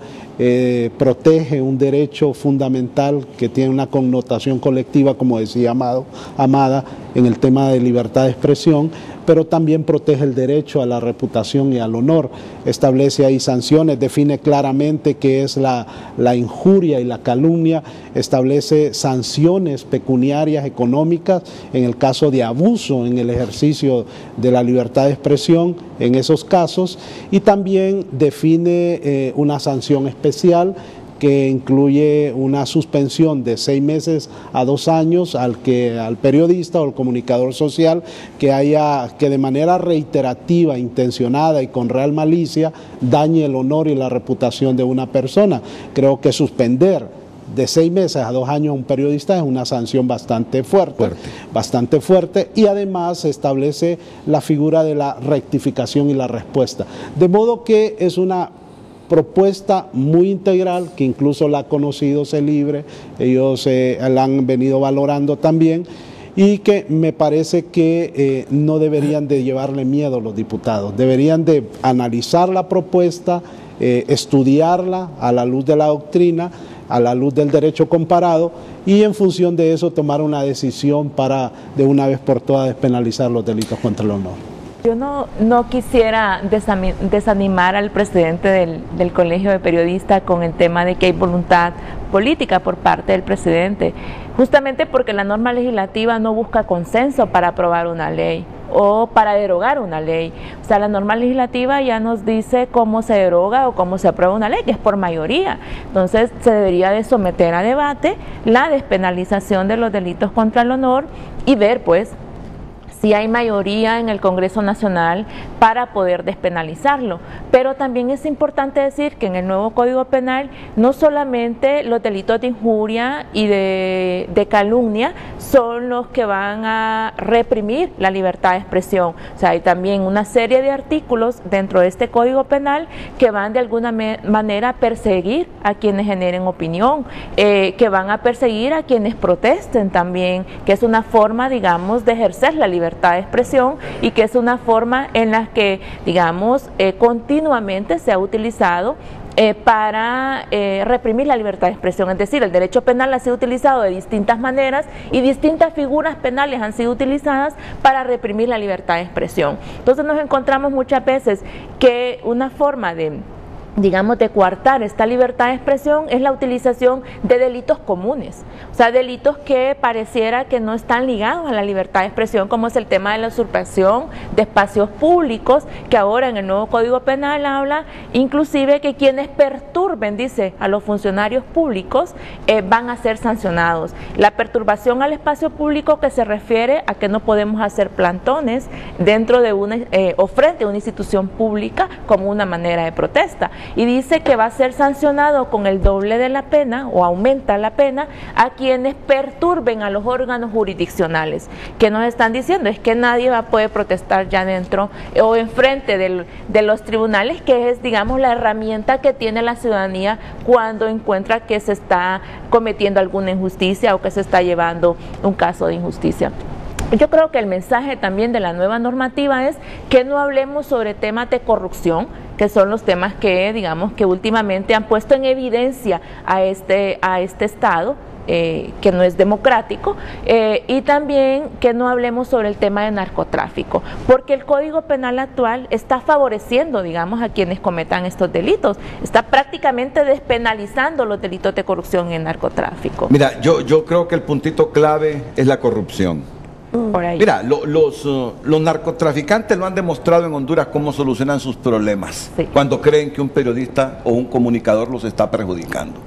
protege un derecho fundamental que tiene una connotación colectiva, como decía Amada, en el tema de libertad de expresión, pero también protege el derecho a la reputación y al honor. Establece ahí sanciones, define claramente qué es la injuria y la calumnia, establece sanciones pecuniarias económicas en el caso de abuso en el ejercicio de la libertad de expresión en esos casos, y también define una sanción especial que incluye una suspensión de 6 meses a 2 años al periodista o al comunicador social que de manera reiterativa, intencionada y con real malicia dañe el honor y la reputación de una persona. Creo que suspender de 6 meses a 2 años a un periodista es una sanción bastante fuerte, y además establece la figura de la rectificación y la respuesta. De modo que es una propuesta muy integral que incluso la ha conocido CELIBRE, ellos la han venido valorando también, y que me parece que no deberían de llevarle miedo a los diputados, deberían de analizar la propuesta, estudiarla a la luz de la doctrina, a la luz del derecho comparado, y en función de eso tomar una decisión para de una vez por todas despenalizar los delitos contra el honor. Yo no quisiera desanimar al presidente del Colegio de Periodistas con el tema de que hay voluntad política por parte del presidente, justamente porque la norma legislativa no busca consenso para aprobar una ley o para derogar una ley. O sea, la norma legislativa ya nos dice cómo se deroga o cómo se aprueba una ley, que es por mayoría. Entonces se debería de someter a debate la despenalización de los delitos contra el honor y ver pues si hay mayoría en el Congreso Nacional para poder despenalizarlo. Pero también es importante decir que en el nuevo Código Penal no solamente los delitos de injuria y de calumnia son los que van a reprimir la libertad de expresión. O sea, hay también una serie de artículos dentro de este Código Penal que van de alguna manera a perseguir a quienes generen opinión, que van a perseguir a quienes protesten también, que es una forma, digamos, de ejercer la libertad de expresión y que es una forma en la que, digamos, continuamente se ha utilizado para reprimir la libertad de expresión. Es decir, el derecho penal ha sido utilizado de distintas maneras y distintas figuras penales han sido utilizadas para reprimir la libertad de expresión. Entonces nos encontramos muchas veces que una forma de coartar esta libertad de expresión es la utilización de delitos comunes, o sea, delitos que pareciera que no están ligados a la libertad de expresión, como es el tema de la usurpación de espacios públicos, que ahora en el nuevo Código Penal habla inclusive que quienes perturben, dice, a los funcionarios públicos van a ser sancionados. La perturbación al espacio público que se refiere a que no podemos hacer plantones dentro de una o frente a una institución pública como una manera de protesta. Y dice que va a ser sancionado con el doble de la pena o aumenta la pena a quienes perturben a los órganos jurisdiccionales. ¿Qué nos están diciendo? Es que nadie va a poder protestar ya dentro o enfrente de los tribunales, que es, digamos, la herramienta que tiene la ciudadanía cuando encuentra que se está cometiendo alguna injusticia o que se está llevando un caso de injusticia. Yo creo que el mensaje también de la nueva normativa es que no hablemos sobre temas de corrupción, que son los temas que, digamos, que últimamente han puesto en evidencia a este Estado, que no es democrático, y también que no hablemos sobre el tema de narcotráfico, porque el Código Penal actual está favoreciendo, digamos, a quienes cometan estos delitos, está prácticamente despenalizando los delitos de corrupción y narcotráfico. Mira, yo creo que el puntito clave es la corrupción. Por ahí. Mira, los narcotraficantes lo han demostrado en Honduras cómo solucionan sus problemas, sí, cuando creen que un periodista o un comunicador los está perjudicando.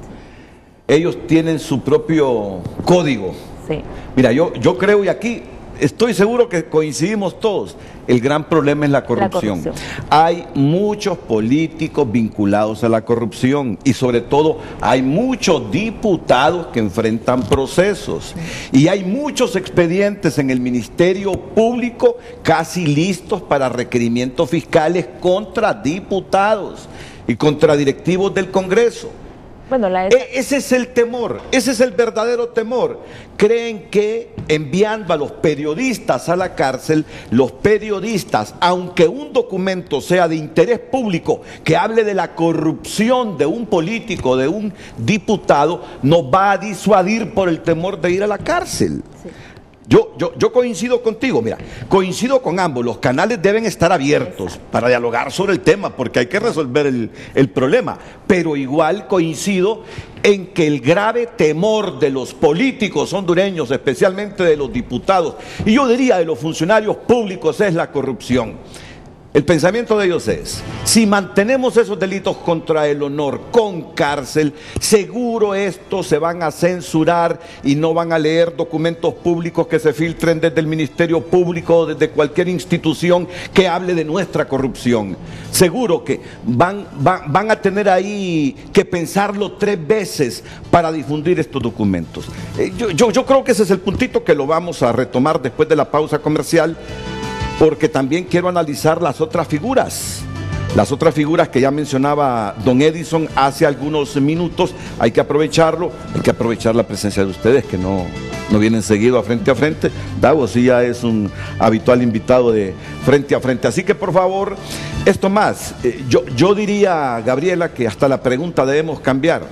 Ellos tienen su propio código. Sí. Mira, yo creo, y aquí estoy seguro que coincidimos todos, el gran problema es la corrupción. Hay muchos políticos vinculados a la corrupción y sobre todo hay muchos diputados que enfrentan procesos. Y hay muchos expedientes en el Ministerio Público casi listos para requerimientos fiscales contra diputados y contra directivos del Congreso. Bueno, ese es el temor, ese es el verdadero temor. Creen que enviando a los periodistas a la cárcel, los periodistas, aunque un documento sea de interés público, que hable de la corrupción de un político, de un diputado, nos va a disuadir por el temor de ir a la cárcel. Sí. Yo coincido contigo, mira, coincido con ambos, los canales deben estar abiertos para dialogar sobre el tema, porque hay que resolver el problema, pero igual coincido en que el grave temor de los políticos hondureños, especialmente de los diputados, y yo diría de los funcionarios públicos, es la corrupción. El pensamiento de ellos es, si mantenemos esos delitos contra el honor con cárcel, seguro estos se van a censurar y no van a leer documentos públicos que se filtren desde el Ministerio Público o desde cualquier institución que hable de nuestra corrupción. Seguro que van a tener ahí que pensarlo 3 veces para difundir estos documentos. Yo creo que ese es el puntito que lo vamos a retomar después de la pausa comercial, porque también quiero analizar las otras figuras que ya mencionaba don Edison hace algunos minutos. Hay que aprovecharlo, hay que aprovechar la presencia de ustedes que no vienen seguido a Frente. Davos sí ya es un habitual invitado de Frente a Frente, así que por favor, esto más, yo diría, Gabriela, que hasta la pregunta debemos cambiar,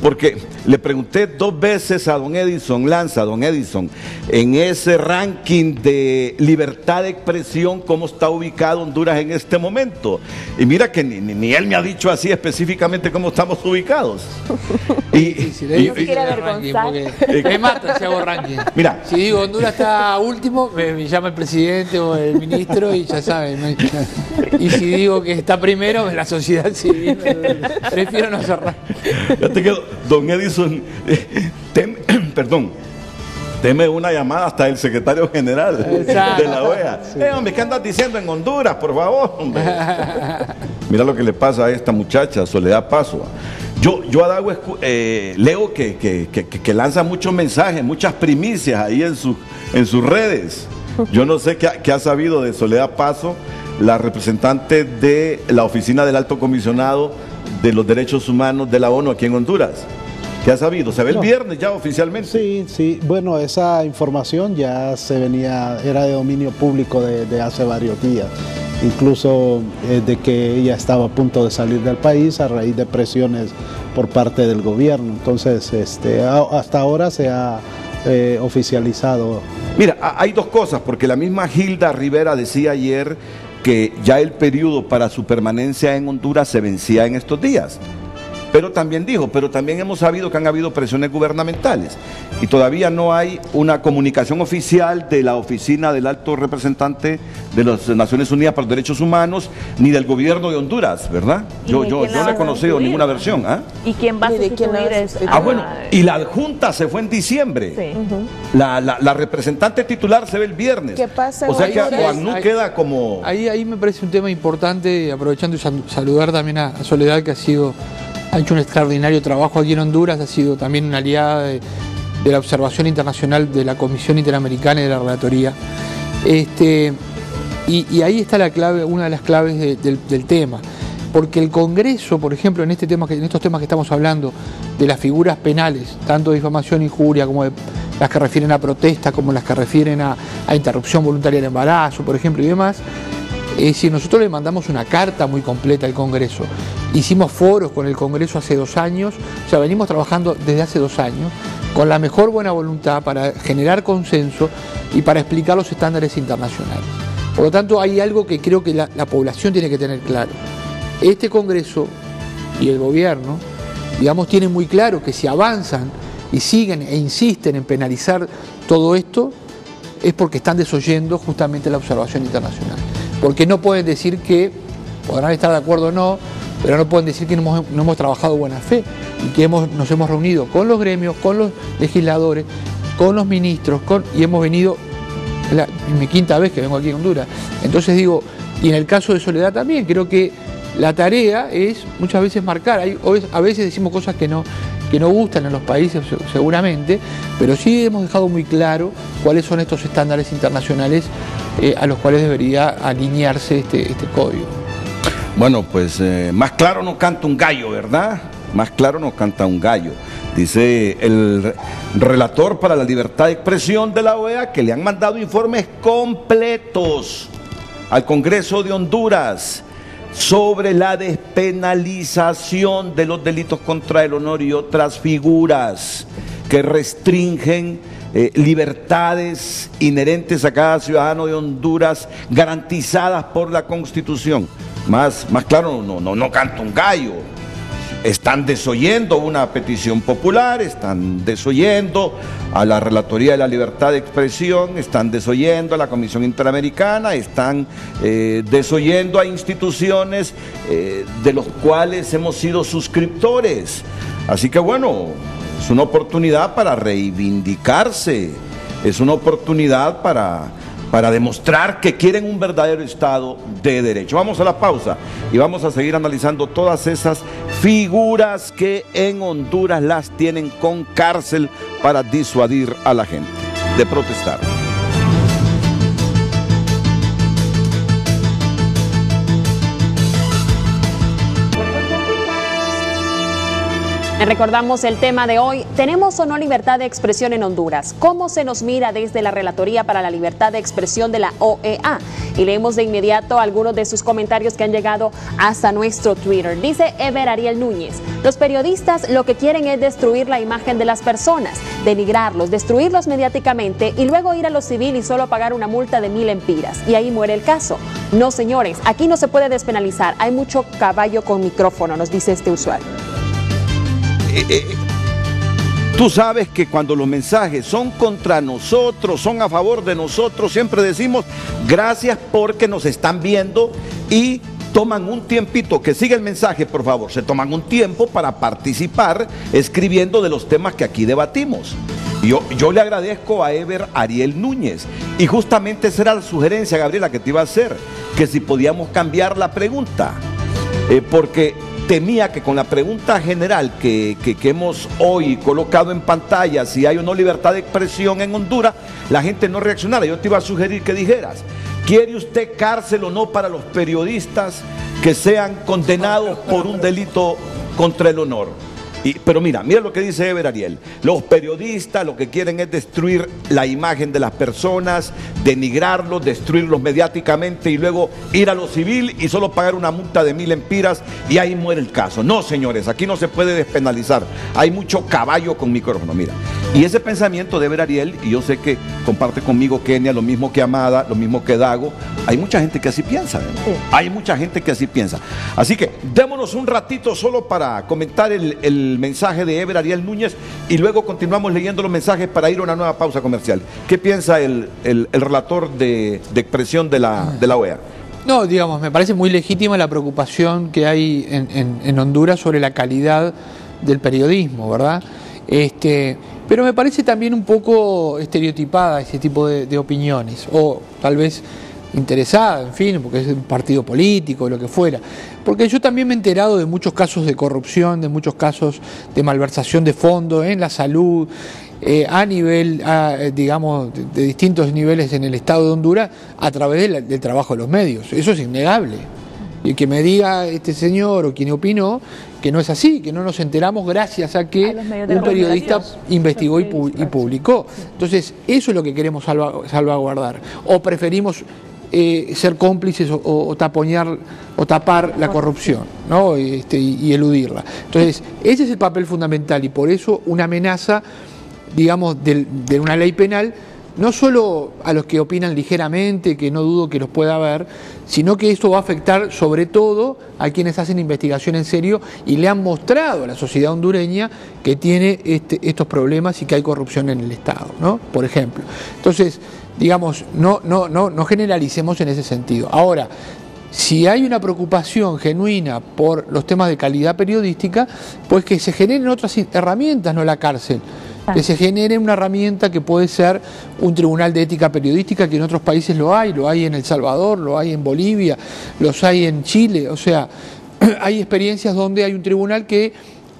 porque le pregunté 2 veces a don Edison Lanza, don Edison, en ese ranking de libertad de expresión, cómo está ubicado Honduras en este momento. Y mira que ni él me ha dicho así específicamente cómo estamos ubicados. Me mata si hago ranking. Mira, si digo Honduras está último, me llama el presidente o el ministro y ya saben, ¿no? Y si digo que está primero, la sociedad civil, prefiero no hacer ranking. Ya te quedo, don Edison, teme una llamada hasta el secretario general de la OEA. Sí. Hombre, ¿qué andas diciendo en Honduras, por favor, hombre? Mira lo que le pasa a esta muchacha, Soledad Paso. Yo a Dago leo que lanza muchos mensajes, muchas primicias ahí en sus redes. Yo no sé qué ha sabido de Soledad Paso, la representante de la Oficina del Alto Comisionado de los Derechos Humanos de la ONU aquí en Honduras. ¿Qué ha sabido? ¿Se ve el viernes ya oficialmente? Sí. Bueno, esa información ya era de dominio público de hace varios días. Incluso de que ella estaba a punto de salir del país a raíz de presiones por parte del gobierno. Entonces, hasta ahora se ha oficializado. Mira, hay 2 cosas, porque la misma Hilda Rivera decía ayer que ya el periodo para su permanencia en Honduras se vencía en estos días. Pero también hemos sabido que han habido presiones gubernamentales y todavía no hay una comunicación oficial de la Oficina del Alto Representante de las Naciones Unidas para los Derechos Humanos ni del gobierno de Honduras, ¿verdad? Yo no he conocido ninguna versión. ¿Ah? ¿Y quién va a sustituir eso? Bueno, y la adjunta se fue en diciembre. Sí. La representante titular se ve el viernes. ¿Qué pasa? O sea que Juanú queda como... Ahí me parece un tema importante, aprovechando y saludar también a Soledad, que ha hecho un extraordinario trabajo aquí en Honduras, ha sido también una aliada de la observación internacional de la Comisión Interamericana y de la Relatoría. Y ahí está la clave, una de las claves del tema, porque el Congreso, por ejemplo, en estos temas que estamos hablando, de las figuras penales, tanto de difamación, injuria como de las que refieren a protesta, como las que refieren a interrupción voluntaria del embarazo, por ejemplo, y demás. Si nosotros le mandamos una carta muy completa al Congreso, hicimos foros con el Congreso hace 2 años, o sea, venimos trabajando desde hace 2 años, con la mejor buena voluntad para generar consenso y para explicar los estándares internacionales. Por lo tanto, hay algo que creo que la población tiene que tener claro. Este Congreso y el gobierno, digamos, tienen muy claro que si avanzan y siguen e insisten en penalizar todo esto, es porque están desoyendo justamente la observación internacional. Porque no pueden decir que, podrán estar de acuerdo o no, pero no pueden decir que no hemos trabajado de buena fe y que nos hemos reunido con los gremios, con los legisladores, con los ministros, y hemos venido, mi 5ª vez que vengo aquí a Honduras. Entonces digo, y en el caso de Soledad también, creo que la tarea es muchas veces marcar. A veces decimos cosas que no gustan en los países seguramente, pero sí hemos dejado muy claro cuáles son estos estándares internacionales a los cuales debería alinearse este código. Bueno, pues más claro no canta un gallo, ¿verdad? Más claro no canta un gallo. Dice el relator para la libertad de expresión de la OEA que le han mandado informes completos al Congreso de Honduras sobre la despenalización de los delitos contra el honor y otras figuras que restringen libertades inherentes a cada ciudadano de Honduras garantizadas por la Constitución. Más claro no canta un gallo. Están desoyendo una petición popular, están desoyendo a la Relatoría de la Libertad de Expresión, están desoyendo a la Comisión Interamericana, están desoyendo a instituciones de los cuales hemos sido suscriptores. Así que bueno, es una oportunidad para reivindicarse, es una oportunidad para demostrar que quieren un verdadero Estado de Derecho. Vamos a la pausa y vamos a seguir analizando todas esas figuras que en Honduras las tienen con cárcel para disuadir a la gente de protestar. Recordamos el tema de hoy. ¿Tenemos o no libertad de expresión en Honduras? ¿Cómo se nos mira desde la Relatoría para la Libertad de Expresión de la OEA? Y leemos de inmediato algunos de sus comentarios que han llegado hasta nuestro Twitter. Dice Ever Ariel Núñez: los periodistas lo que quieren es destruir la imagen de las personas, denigrarlos, destruirlos mediáticamente y luego ir a lo civil y solo pagar una multa de 1000 empiras. Y ahí muere el caso. No, señores, aquí no se puede despenalizar. Hay mucho caballo con micrófono, nos dice este usuario. Tú sabes que cuando los mensajes son contra nosotros, son a favor de nosotros, siempre decimos gracias porque nos están viendo y toman un tiempito, que siga el mensaje por favor, se toman un tiempo para participar escribiendo de los temas que aquí debatimos. Yo le agradezco a Ever Ariel Núñez y justamente esa era la sugerencia, Gabriela, que te iba a hacer, que si podíamos cambiar la pregunta, porque temía que con la pregunta general que hemos hoy colocado en pantalla, si hay o no libertad de expresión en Honduras, la gente no reaccionara. Yo te iba a sugerir que dijeras, ¿quiere usted cárcel o no para los periodistas que sean condenados por un delito contra el honor? Pero mira lo que dice Ever Ariel. Los periodistas lo que quieren es destruir la imagen de las personas, denigrarlos, destruirlos mediáticamente y luego ir a lo civil y solo pagar una multa de 1000 empiras y ahí muere el caso. No, señores, aquí no se puede despenalizar. Hay mucho caballo con micrófono, mira. Y ese pensamiento de Ever Ariel, y yo sé que comparte conmigo Kenia, lo mismo que Amada, lo mismo que Dago, hay mucha gente que así piensa, ¿verdad? Sí. Hay mucha gente que así piensa. Así que démonos un ratito solo para comentar el mensaje de Ever Ariel Núñez y luego continuamos leyendo los mensajes para ir a una nueva pausa comercial. ¿Qué piensa el relator de expresión de la OEA? No, digamos, me parece muy legítima la preocupación que hay en Honduras sobre la calidad del periodismo, ¿verdad? Pero me parece también un poco estereotipada ese tipo de opiniones, o tal vez interesada, en fin, porque es un partido político, lo que fuera. Porque yo también me he enterado de muchos casos de corrupción, de muchos casos de malversación de fondos en la salud, a nivel, digamos, de distintos niveles en el Estado de Honduras, a través del trabajo de los medios. Eso es innegable. Y que me diga este señor o quien opinó que no es así, que no nos enteramos gracias a que un periodista investigó y publicó. Entonces, eso es lo que queremos salvaguardar. O preferimos ser cómplices o tapar la corrupción, ¿no? Y eludirla. Entonces, ese es el papel fundamental y por eso una amenaza, digamos, de una ley penal, no solo a los que opinan ligeramente, que no dudo que los pueda haber, sino que esto va a afectar sobre todo a quienes hacen investigación en serio y le han mostrado a la sociedad hondureña que tiene estos problemas y que hay corrupción en el Estado, ¿no? Por ejemplo. Entonces, digamos, no generalicemos en ese sentido. Ahora, si hay una preocupación genuina por los temas de calidad periodística, pues que se generen otras herramientas, no la cárcel. Que se genere una herramienta que puede ser un tribunal de ética periodística, que en otros países lo hay en El Salvador, lo hay en Bolivia, los hay en Chile, o sea, hay experiencias donde hay un tribunal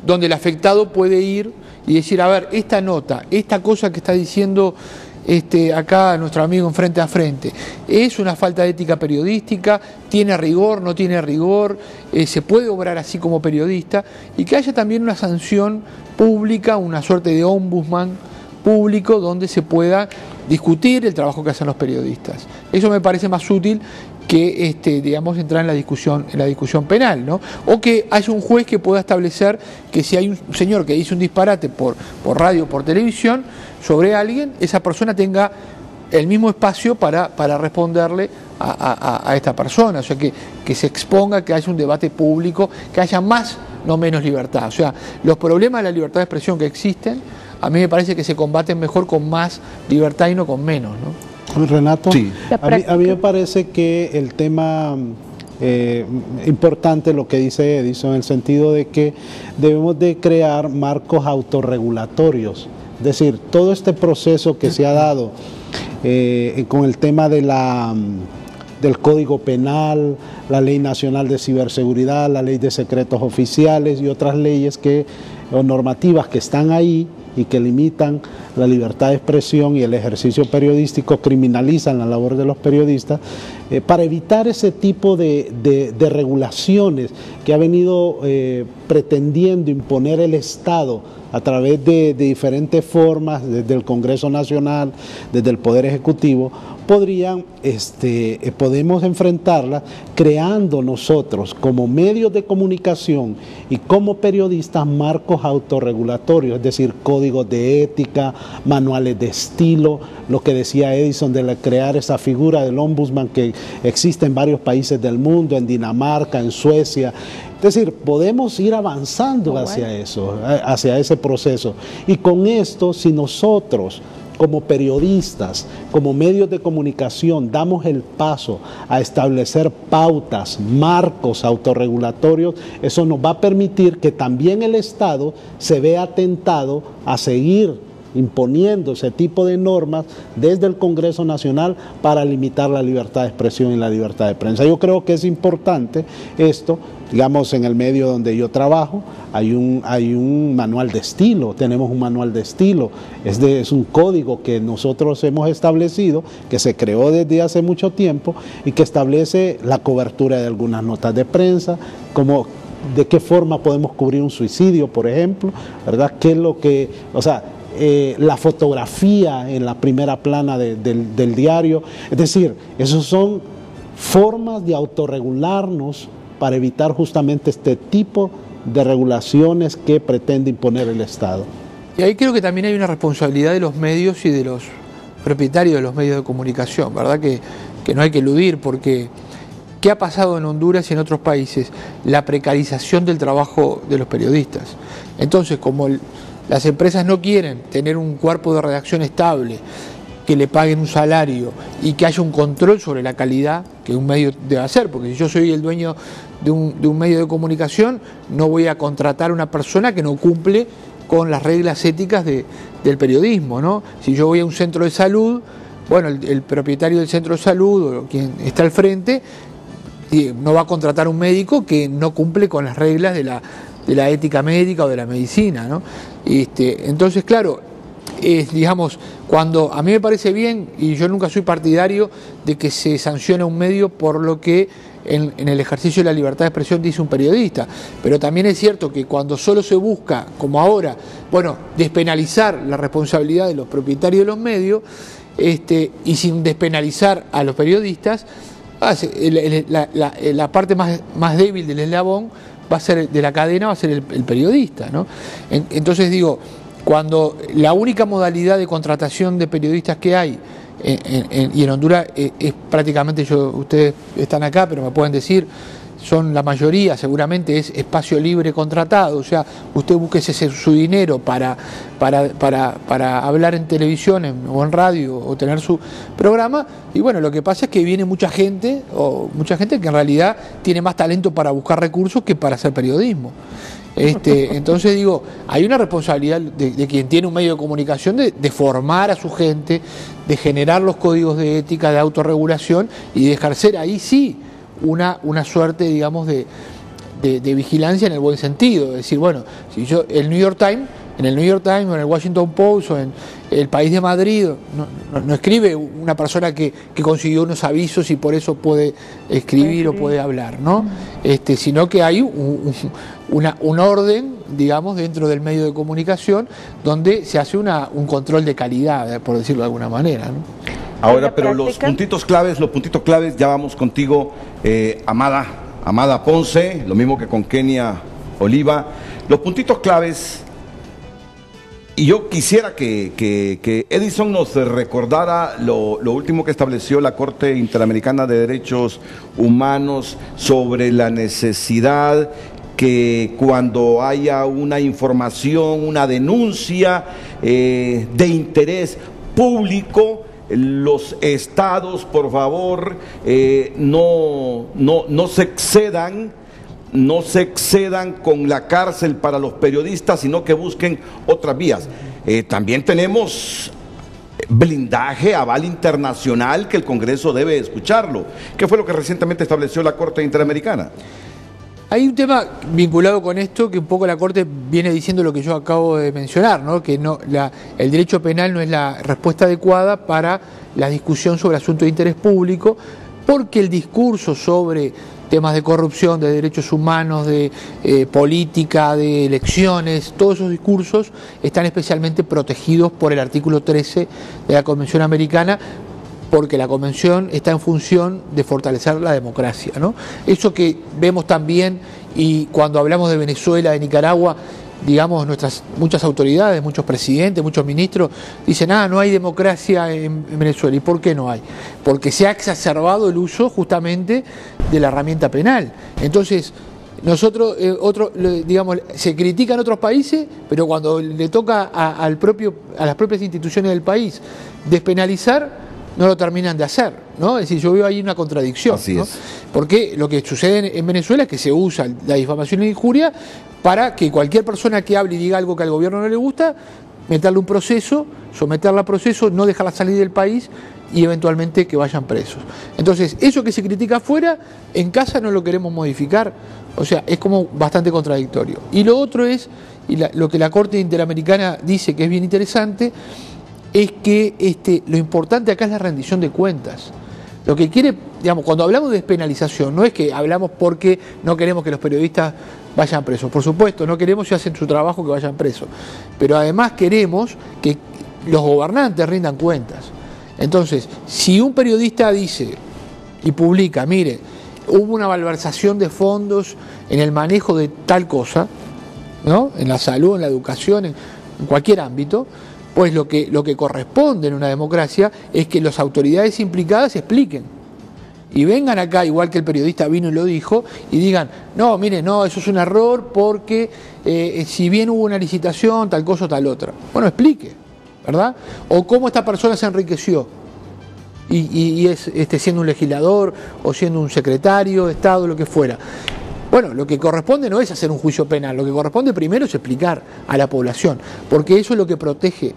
donde el afectado puede ir y decir, a ver, esta nota, esta cosa que está diciendo acá nuestro amigo en Frente a Frente, es una falta de ética periodística, tiene rigor, no tiene rigor, se puede obrar así como periodista, y que haya también una sanción pública, una suerte de ombudsman público donde se pueda discutir el trabajo que hacen los periodistas. Eso me parece más útil que digamos, entrar en la discusión penal, ¿no? O que haya un juez que pueda establecer que si hay un señor que dice un disparate por radio o por televisión sobre alguien, esa persona tenga el mismo espacio para responderle a esta persona, o sea, que se exponga, que haya un debate público, que haya más, no menos libertad. O sea, los problemas de la libertad de expresión que existen, a mí me parece que se combaten mejor con más libertad y no con menos, ¿no? Renato, sí. A mí me parece que el tema importante lo que dice Edison, en el sentido de que debemos de crear marcos autorregulatorios, es decir, todo este proceso que se ha dado con el tema de del Código Penal, la Ley Nacional de Ciberseguridad, la Ley de Secretos Oficiales y otras leyes o normativas que están ahí y que limitan la libertad de expresión y el ejercicio periodístico, criminalizan la labor de los periodistas, para evitar ese tipo de regulaciones que ha venido pretendiendo imponer el Estado a través de diferentes formas, desde el Congreso Nacional, desde el Poder Ejecutivo, podemos enfrentarlas creando nosotros como medios de comunicación y como periodistas marcos autorregulatorios, es decir, códigos de ética, manuales de estilo, lo que decía Edison de crear esa figura del ombudsman que existe en varios países del mundo, en Dinamarca, en Suecia. Es decir, podemos ir avanzando hacia eso, hacia ese proceso. Y con esto, si nosotros como periodistas, como medios de comunicación, damos el paso a establecer pautas, marcos autorregulatorios, eso nos va a permitir que también el Estado se vea tentado a seguir imponiendo ese tipo de normas desde el Congreso Nacional para limitar la libertad de expresión y la libertad de prensa. Yo creo que es importante esto, digamos, en el medio donde yo trabajo, hay un manual de estilo, tenemos un manual de estilo, es un código que nosotros hemos establecido, que se creó desde hace mucho tiempo y que establece la cobertura de algunas notas de prensa, como de qué forma podemos cubrir un suicidio, por ejemplo, ¿verdad? ¿Qué es lo que, o sea, la fotografía en la primera plana del diario? Es decir, esos son formas de autorregularnos para evitar justamente este tipo de regulaciones que pretende imponer el Estado. Y ahí creo que también hay una responsabilidad de los medios y de los propietarios de los medios de comunicación, ¿verdad? Que no hay que eludir, porque ¿qué ha pasado en Honduras y en otros países? La precarización del trabajo de los periodistas. Entonces, como las empresas no quieren tener un cuerpo de redacción estable, que le paguen un salario y que haya un control sobre la calidad que un medio debe hacer, porque si yo soy el dueño de un medio de comunicación, no voy a contratar a una persona que no cumple con las reglas éticas del periodismo, ¿no? Si yo voy a un centro de salud, bueno, el propietario del centro de salud o quien está al frente no va a contratar a un médico que no cumple con las reglas de la ética médica o de la medicina, ¿no? Entonces, claro, digamos, cuando a mí me parece bien, y yo nunca soy partidario de que se sancione a un medio por lo que en el ejercicio de la libertad de expresión, dice un periodista. Pero también es cierto que cuando solo se busca, como ahora, bueno, despenalizar la responsabilidad de los propietarios de los medios, y sin despenalizar a los periodistas, la parte más débil del eslabón va a ser de la cadena, va a ser el periodista, ¿no? Entonces digo, cuando la única modalidad de contratación de periodistas que hay y en Honduras es prácticamente, ustedes están acá, pero me pueden decir, son la mayoría, seguramente es espacio libre contratado, o sea, usted búsquese su dinero para hablar en televisión o en radio o tener su programa, y bueno, lo que pasa es que viene mucha gente que en realidad tiene más talento para buscar recursos que para hacer periodismo. Entonces digo, hay una responsabilidad de quien tiene un medio de comunicación de formar a su gente, de generar los códigos de ética, de autorregulación y de ejercer ahí sí una suerte, digamos, de vigilancia en el buen sentido. Es decir, bueno, si yo en el New York Times o en el Washington Post o en El País de Madrid no escribe una persona que consiguió unos avisos y por eso puede escribir o puede hablar, ¿no? Sino que hay un orden, digamos, dentro del medio de comunicación donde se hace un control de calidad, por decirlo de alguna manera, ¿no? Ahora, pero los puntitos claves, ya vamos contigo, Amada Ponce, lo mismo que con Kenia Oliva. Los puntitos claves, y yo quisiera que Edison nos recordara lo último que estableció la Corte Interamericana de Derechos Humanos sobre la necesidad que cuando haya una información, una denuncia de interés público, los estados, por favor, no se excedan con la cárcel para los periodistas, sino que busquen otras vías. También tenemos blindaje, aval internacional, que el Congreso debe escucharlo. ¿Qué fue lo que recientemente estableció la Corte Interamericana? Hay un tema vinculado con esto que un poco la Corte viene diciendo lo que yo acabo de mencionar, ¿no? Que el derecho penal no es la respuesta adecuada para la discusión sobre asuntos de interés público, porque el discurso sobre temas de corrupción, de derechos humanos, de política, de elecciones, todos esos discursos están especialmente protegidos por el artículo 13 de la Convención Americana, porque la Convención está en función de fortalecer la democracia, ¿no? Eso que vemos también, y cuando hablamos de Venezuela, de Nicaragua, digamos, muchas autoridades, muchos presidentes, muchos ministros dicen, no hay democracia en Venezuela. ¿Y por qué no hay? Porque se ha exacerbado el uso justamente de la herramienta penal. Entonces, nosotros, digamos, se critica en otros países, pero cuando le toca a las propias instituciones del país despenalizar, no lo terminan de hacer, ¿no? Es decir, yo veo ahí una contradicción. Así ¿no? es. Porque lo que sucede en Venezuela es que se usa la difamación y la injuria para que cualquier persona que hable y diga algo que al gobierno no le gusta, meterle un proceso, someterla a proceso, no dejarla salir del país y eventualmente que vayan presos. Entonces, eso que se critica afuera, en casa no lo queremos modificar, o sea, es como bastante contradictorio. Y lo otro es, lo que la Corte Interamericana dice que es bien interesante, es que lo importante acá es la rendición de cuentas. Lo que quiere, digamos, cuando hablamos de despenalización, no es que hablamos porque no queremos que los periodistas vayan presos. Por supuesto, no queremos, si hacen su trabajo, que vayan presos. Pero además queremos que los gobernantes rindan cuentas. Entonces, si un periodista dice y publica, mire, hubo una malversación de fondos en el manejo de tal cosa, ¿no? En la salud, en la educación, en cualquier ámbito, pues lo que corresponde en una democracia es que las autoridades implicadas expliquen y vengan acá, igual que el periodista vino y lo dijo, y digan, no, mire, no, eso es un error porque si bien hubo una licitación, tal cosa o tal otra. Bueno, explique, ¿verdad? O cómo esta persona se enriqueció y es siendo un legislador o siendo un secretario de Estado, lo que fuera. Bueno, lo que corresponde no es hacer un juicio penal, lo que corresponde primero es explicar a la población, porque eso es lo que protege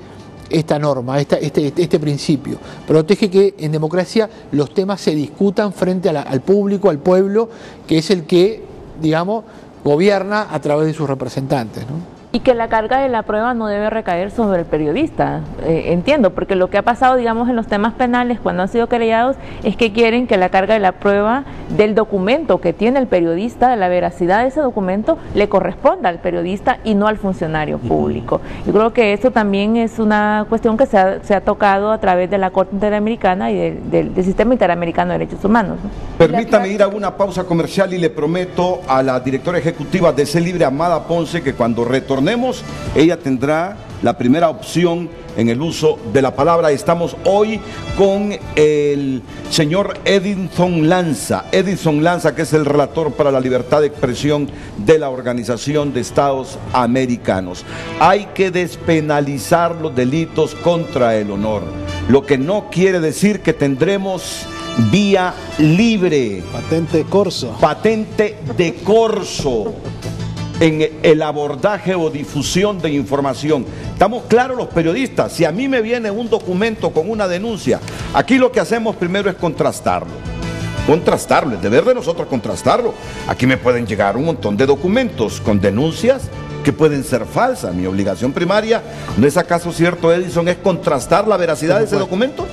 esta norma, este principio. Protege que en democracia los temas se discutan frente al público, al pueblo, que es el que, digamos, gobierna a través de sus representantes, ¿no? Y que la carga de la prueba no debe recaer sobre el periodista, entiendo, porque lo que ha pasado, digamos, en los temas penales cuando han sido querellados es que quieren que la carga de la prueba del documento que tiene el periodista, de la veracidad de ese documento, le corresponda al periodista y no al funcionario público. Yo creo que eso también es una cuestión que se ha tocado a través de la Corte Interamericana y del Sistema Interamericano de Derechos Humanos, ¿no? Permítame ir a una pausa comercial y le prometo a la directora ejecutiva de CELIBRE, Amada Ponce, que cuando retornemos, ella tendrá la primera opción en el uso de la palabra. Estamos hoy con el señor Edison Lanza, que es el relator para la libertad de expresión de la Organización de Estados Americanos. Hay que despenalizar los delitos contra el honor, lo que no quiere decir que tendremos vía libre, Patente de corso en el abordaje o difusión de información. Estamos claros los periodistas, si a mí me viene un documento con una denuncia, aquí lo que hacemos primero es contrastarlo, es deber de nosotros contrastarlo. Aquí me pueden llegar un montón de documentos con denuncias que pueden ser falsas. Mi obligación primaria, ¿no es acaso cierto, Edison, es contrastar la veracidad de ese documento?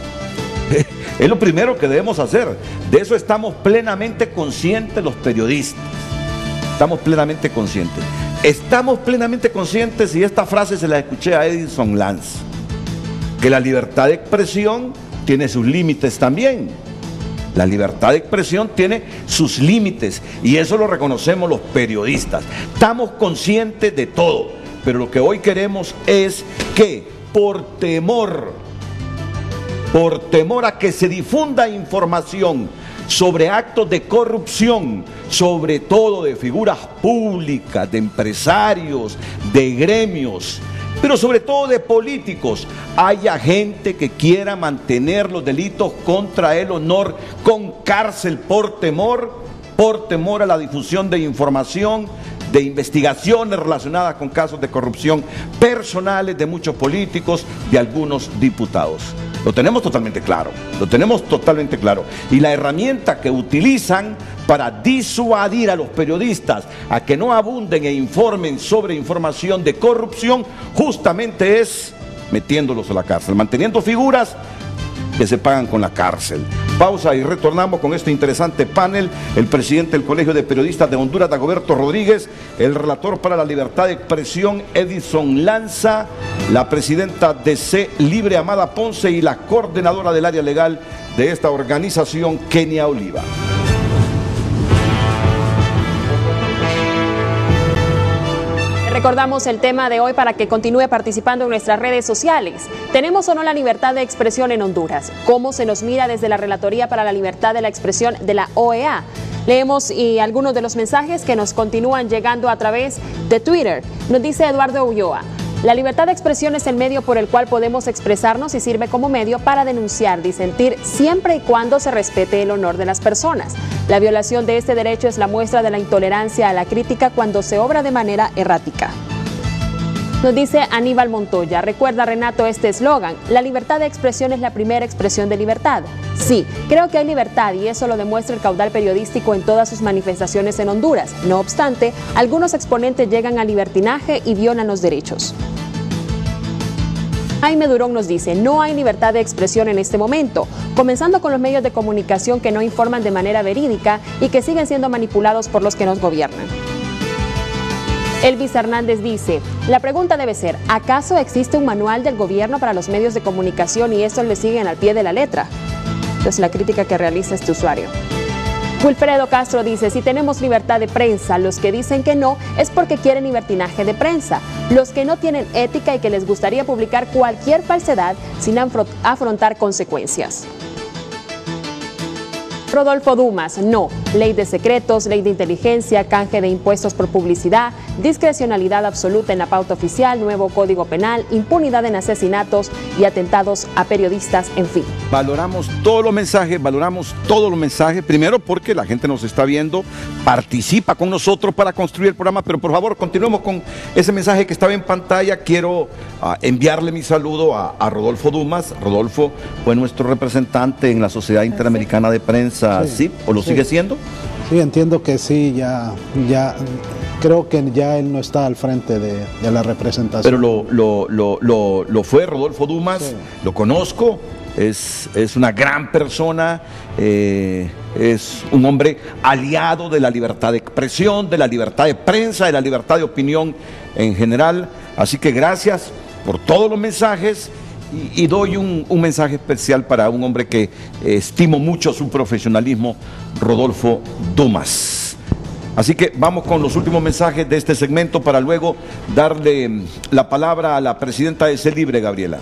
Es lo primero que debemos hacer. De eso estamos plenamente conscientes los periodistas. Estamos plenamente conscientes. Estamos plenamente conscientes, y esta frase se la escuché a Edison Lanza, que la libertad de expresión tiene sus límites también. La libertad de expresión tiene sus límites, y eso lo reconocemos los periodistas. Estamos conscientes de todo, pero lo que hoy queremos es que por temor a que se difunda información sobre actos de corrupción, sobre todo de figuras públicas, de empresarios, de gremios, pero sobre todo de políticos, haya gente que quiera mantener los delitos contra el honor con cárcel por temor a la difusión de información, de investigaciones relacionadas con casos de corrupción personales de muchos políticos, de algunos diputados. Lo tenemos totalmente claro, y la herramienta que utilizan para disuadir a los periodistas a que no abunden e informen sobre información de corrupción, justamente es metiéndolos a la cárcel, manteniendo figuras que se pagan con la cárcel. Pausa y retornamos con este interesante panel. El presidente del Colegio de Periodistas de Honduras, Dagoberto Rodríguez, el relator para la libertad de expresión, Edison Lanza, la presidenta de CELIBRE, Amada Ponce, y la coordinadora del área legal de esta organización, Kenia Oliva. Recordamos el tema de hoy para que continúe participando en nuestras redes sociales. ¿Tenemos o no la libertad de expresión en Honduras? ¿Cómo se nos mira desde la Relatoría para la Libertad de la Expresión de la OEA? Leemos algunos de los mensajes que nos continúan llegando a través de Twitter. Nos dice Eduardo Ulloa: la libertad de expresión es el medio por el cual podemos expresarnos y sirve como medio para denunciar, disentir, siempre y cuando se respete el honor de las personas. La violación de este derecho es la muestra de la intolerancia a la crítica cuando se obra de manera errática. Nos dice Aníbal Montoya: recuerda, Renato, este eslogan: la libertad de expresión es la primera expresión de libertad. Sí, creo que hay libertad, y eso lo demuestra el caudal periodístico en todas sus manifestaciones en Honduras. No obstante, algunos exponentes llegan al libertinaje y violan los derechos. Jaime Durón nos dice: no hay libertad de expresión en este momento, comenzando con los medios de comunicación que no informan de manera verídica y que siguen siendo manipulados por los que nos gobiernan. Elvis Hernández dice: la pregunta debe ser, ¿acaso existe un manual del gobierno para los medios de comunicación y estos le siguen al pie de la letra? Es la crítica que realiza este usuario. Wilfredo Castro dice: si tenemos libertad de prensa, los que dicen que no es porque quieren libertinaje de prensa. Los que no tienen ética y que les gustaría publicar cualquier falsedad sin afrontar consecuencias. Rodolfo Dumas: no. Ley de secretos, ley de inteligencia, canje de impuestos por publicidad, discrecionalidad absoluta en la pauta oficial, nuevo código penal, impunidad en asesinatos y atentados a periodistas, en fin. Valoramos todos los mensajes, primero porque la gente nos está viendo, participa con nosotros para construir el programa, pero por favor continuemos con ese mensaje que estaba en pantalla. Quiero enviarle mi saludo a Rodolfo Dumas. Rodolfo fue nuestro representante en la Sociedad Interamericana de Prensa, ¿sí? ¿O lo sigue siendo? Sí, entiendo que sí, ya creo que ya él no está al frente de la representación. Pero lo fue Rodolfo Dumas, sí. Lo conozco, es una gran persona, es un hombre aliado de la libertad de expresión, de la libertad de prensa, de la libertad de opinión en general. Así que gracias por todos los mensajes y doy un mensaje especial para un hombre que estimo mucho su profesionalismo, Rodolfo Dumas. Así que vamos con los últimos mensajes de este segmento para luego darle la palabra a la presidenta de C Libre, Gabriela.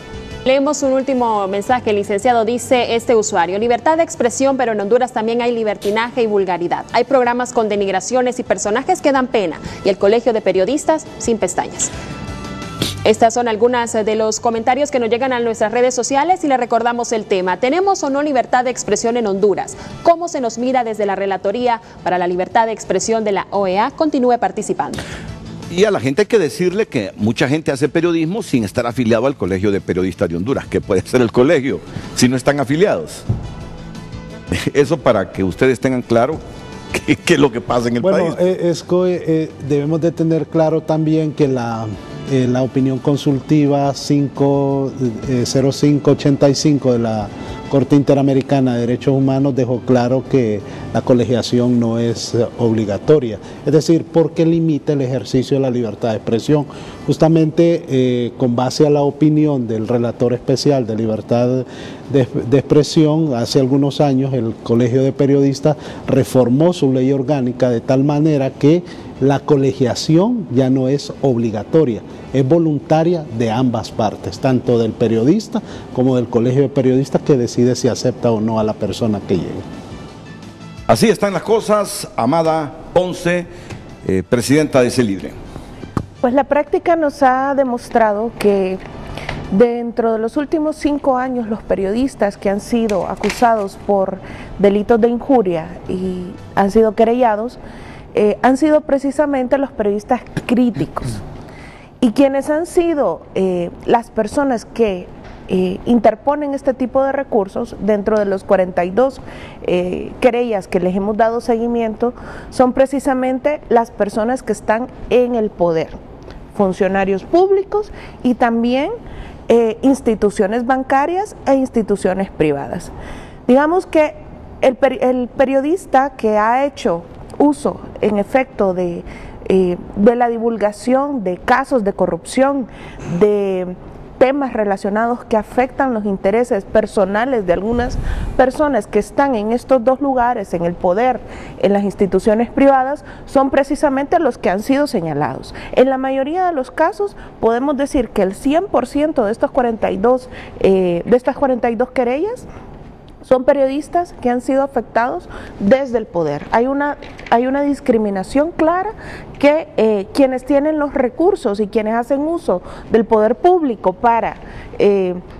Leemos un último mensaje, licenciado. Dice este usuario: libertad de expresión, pero en Honduras también hay libertinaje y vulgaridad. Hay programas con denigraciones y personajes que dan pena, y el colegio de periodistas sin pestañas. Estas son algunas de los comentarios que nos llegan a nuestras redes sociales y le recordamos el tema. ¿Tenemos o no libertad de expresión en Honduras? ¿Cómo se nos mira desde la Relatoría para la Libertad de Expresión de la OEA? Continúe participando. Y a la gente hay que decirle que mucha gente hace periodismo sin estar afiliado al Colegio de Periodistas de Honduras. ¿Qué puede ser el colegio si no están afiliados? Eso para que ustedes tengan claro qué es lo que pasa en el país. Debemos de tener claro también que la opinión consultiva 0585 de la Corte Interamericana de Derechos Humanos dejó claro que la colegiación no es obligatoria, es decir, porque limita el ejercicio de la libertad de expresión. Justamente con base a la opinión del relator especial de libertad de expresión, hace algunos años el Colegio de Periodistas reformó su ley orgánica de tal manera que la colegiación ya no es obligatoria, es voluntaria de ambas partes, tanto del periodista como del Colegio de Periodistas, que decide si acepta o no a la persona que llega. Así están las cosas, Amada Ponce, presidenta de C Libre. Pues la práctica nos ha demostrado que dentro de los últimos 5 años los periodistas que han sido acusados por delitos de injuria y han sido querellados, han sido precisamente los periodistas críticos, y quienes han sido las personas que interponen este tipo de recursos dentro de los 42 querellas que les hemos dado seguimiento, son precisamente las personas que están en el poder, funcionarios públicos y también instituciones bancarias e instituciones privadas. Digamos que el periodista que ha hecho uso en efecto de la divulgación de casos de corrupción, de temas relacionados que afectan los intereses personales de algunas personas que están en estos dos lugares, en el poder, en las instituciones privadas, son precisamente los que han sido señalados. En la mayoría de los casos podemos decir que el 100% de estas 42 querellas son periodistas que han sido afectados desde el poder. Hay una discriminación clara que quienes tienen los recursos y quienes hacen uso del poder público para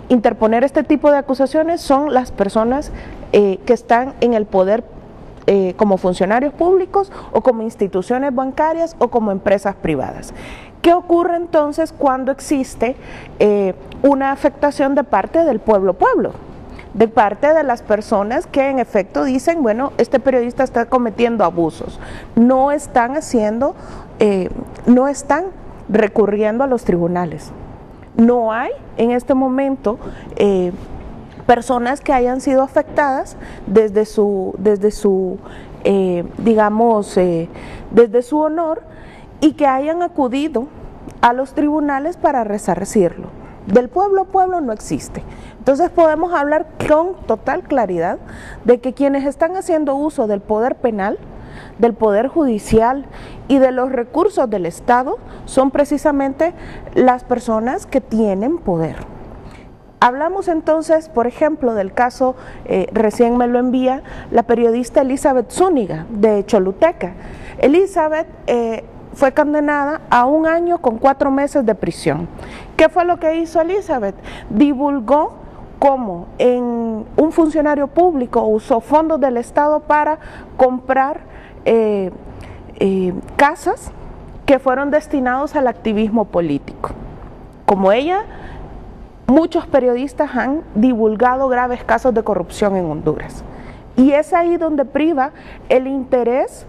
interponer este tipo de acusaciones son las personas que están en el poder como funcionarios públicos o como instituciones bancarias o como empresas privadas. ¿Qué ocurre entonces cuando existe una afectación de parte del pueblo? De parte de las personas que en efecto dicen, bueno, este periodista está cometiendo abusos, no están recurriendo a los tribunales. No hay en este momento personas que hayan sido afectadas desde su honor y que hayan acudido a los tribunales para resarcirlo. Del pueblo a pueblo no existe. Entonces podemos hablar con total claridad de que quienes están haciendo uso del poder penal, del poder judicial y de los recursos del Estado son precisamente las personas que tienen poder. Hablamos entonces, por ejemplo, del caso, recién me lo envía la periodista Elizabeth Zúñiga de Choluteca. Elizabeth fue condenada a 1 año con 4 meses de prisión. ¿Qué fue lo que hizo Elizabeth? Divulgó cómo un funcionario público usó fondos del Estado para comprar casas que fueron destinados al activismo político. Como ella, muchos periodistas han divulgado graves casos de corrupción en Honduras. Y es ahí donde priva el interés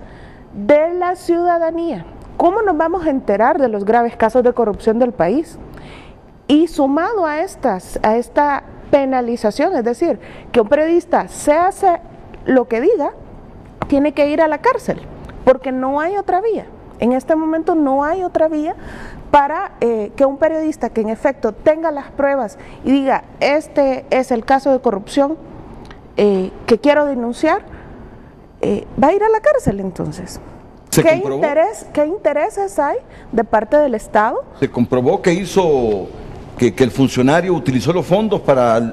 de la ciudadanía, ¿cómo nos vamos a enterar de los graves casos de corrupción del país? Y sumado a esta penalización, es decir, que un periodista se hace lo que diga, tiene que ir a la cárcel, porque no hay otra vía. En este momento no hay otra vía para que un periodista que en efecto tenga las pruebas y diga, este es el caso de corrupción que quiero denunciar, va a ir a la cárcel entonces. ¿Qué intereses hay de parte del Estado? ¿Se comprobó que hizo, que el funcionario utilizó los fondos para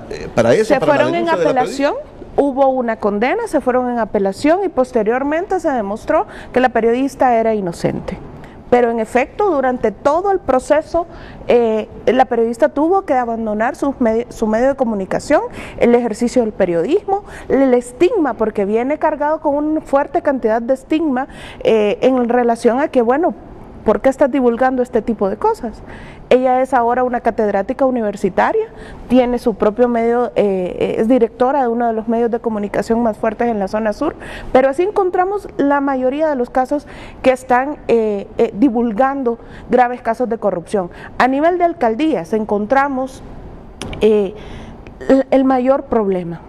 eso? Se fueron en apelación, hubo una condena, se fueron en apelación y posteriormente se demostró que la periodista era inocente. Pero en efecto, durante todo el proceso, la periodista tuvo que abandonar su medio de comunicación, el ejercicio del periodismo, el estigma, porque viene cargado con una fuerte cantidad de estigma en relación a que, bueno, ¿por qué estás divulgando este tipo de cosas? Ella es ahora una catedrática universitaria, tiene su propio medio, es directora de uno de los medios de comunicación más fuertes en la zona sur, pero así encontramos la mayoría de los casos que están divulgando graves casos de corrupción. A nivel de alcaldías encontramos el mayor problema,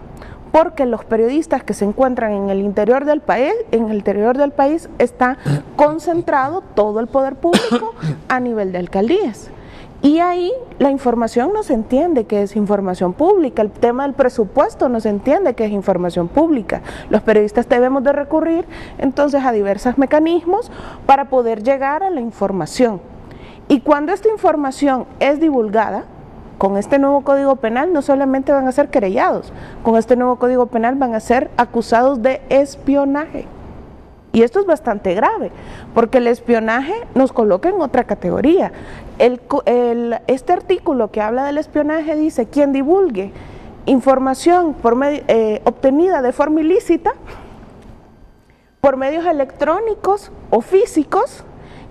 porque los periodistas que se encuentran en el interior del país, está concentrado todo el poder público a nivel de alcaldías. Y ahí la información no se entiende que es información pública, el tema del presupuesto no se entiende que es información pública. Los periodistas debemos de recurrir entonces a diversos mecanismos para poder llegar a la información. Y cuando esta información es divulgada, con este nuevo Código Penal no solamente van a ser querellados, con este nuevo Código Penal van a ser acusados de espionaje. Y esto es bastante grave, porque el espionaje nos coloca en otra categoría. Este artículo que habla del espionaje dice, quien divulgue información obtenida de forma ilícita, por medios electrónicos o físicos,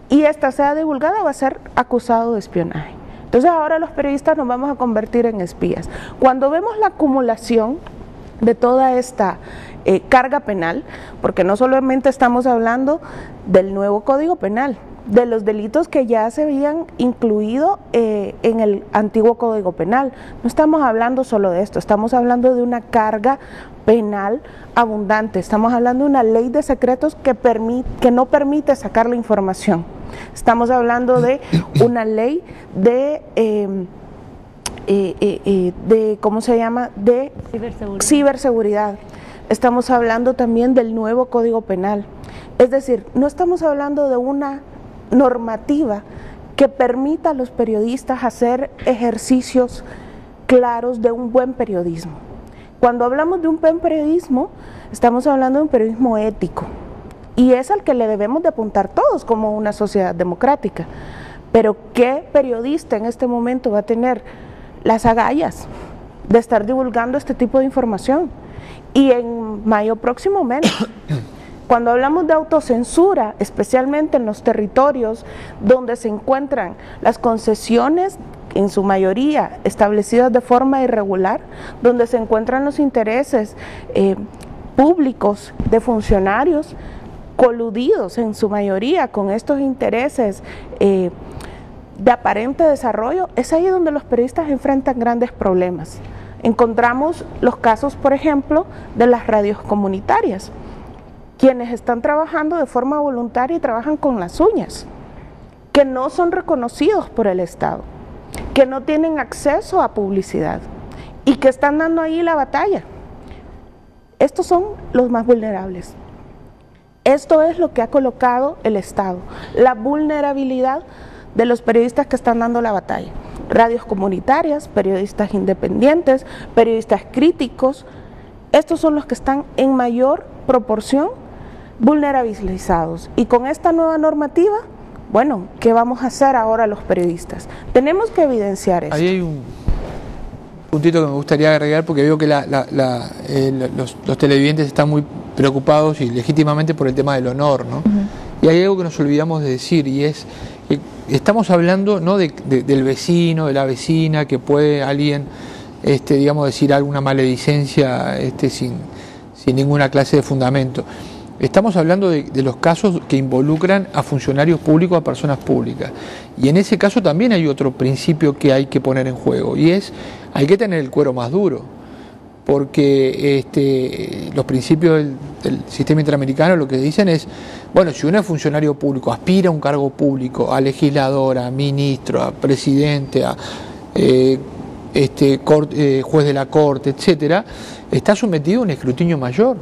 y esta sea divulgada, va a ser acusado de espionaje. Entonces ahora los periodistas nos vamos a convertir en espías. Cuando vemos la acumulación de toda esta carga penal, porque no solamente estamos hablando del nuevo Código Penal, de los delitos que ya se habían incluido en el antiguo Código Penal, no estamos hablando solo de esto, estamos hablando de una carga penal abundante, estamos hablando de una ley de secretos que no permite sacar la información, estamos hablando de una ley de ¿cómo se llama? De ciberseguridad. Estamos hablando también del nuevo Código Penal. Es decir, no estamos hablando de una normativa que permita a los periodistas hacer ejercicios claros de un buen periodismo. Cuando hablamos de un buen periodismo, estamos hablando de un periodismo ético. Y es al que le debemos de apuntar todos como una sociedad democrática. Pero ¿qué periodista en este momento va a tener las agallas de estar divulgando este tipo de información? Y en mayo próximo menos. Cuando hablamos de autocensura, especialmente en los territorios donde se encuentran las concesiones, en su mayoría establecidas de forma irregular, donde se encuentran los intereses públicos de funcionarios coludidos en su mayoría con estos intereses de aparente desarrollo, es ahí donde los periodistas enfrentan grandes problemas. Encontramos los casos, por ejemplo, de las radios comunitarias, quienes están trabajando de forma voluntaria y trabajan con las uñas, que no son reconocidos por el Estado, que no tienen acceso a publicidad y que están dando ahí la batalla. Estos son los más vulnerables. Esto es lo que ha colocado el Estado, la vulnerabilidad de los periodistas que están dando la batalla. Radios comunitarias, periodistas independientes, periodistas críticos, estos son los que están en mayor proporción vulnerabilizados. Y con esta nueva normativa, bueno, ¿qué vamos a hacer ahora los periodistas? Tenemos que evidenciar eso. Ahí hay un puntito que me gustaría agregar, porque veo que los televidentes están muy preocupados y legítimamente por el tema del honor, ¿no? Y hay algo que nos olvidamos de decir, y es que estamos hablando no del vecino, de la vecina, que puede alguien, digamos, decir alguna maledicencia sin ninguna clase de fundamento. estamos hablando de los casos que involucran a funcionarios públicos, a personas públicas. Y en ese caso también hay otro principio que hay que poner en juego, y es, hay que tener el cuero más duro, porque los principios del sistema interamericano lo que dicen es, bueno, si uno es funcionario público, aspira a un cargo público, a legislador, a ministro, a presidente, a juez de la corte, etcétera, está sometido a un escrutinio mayor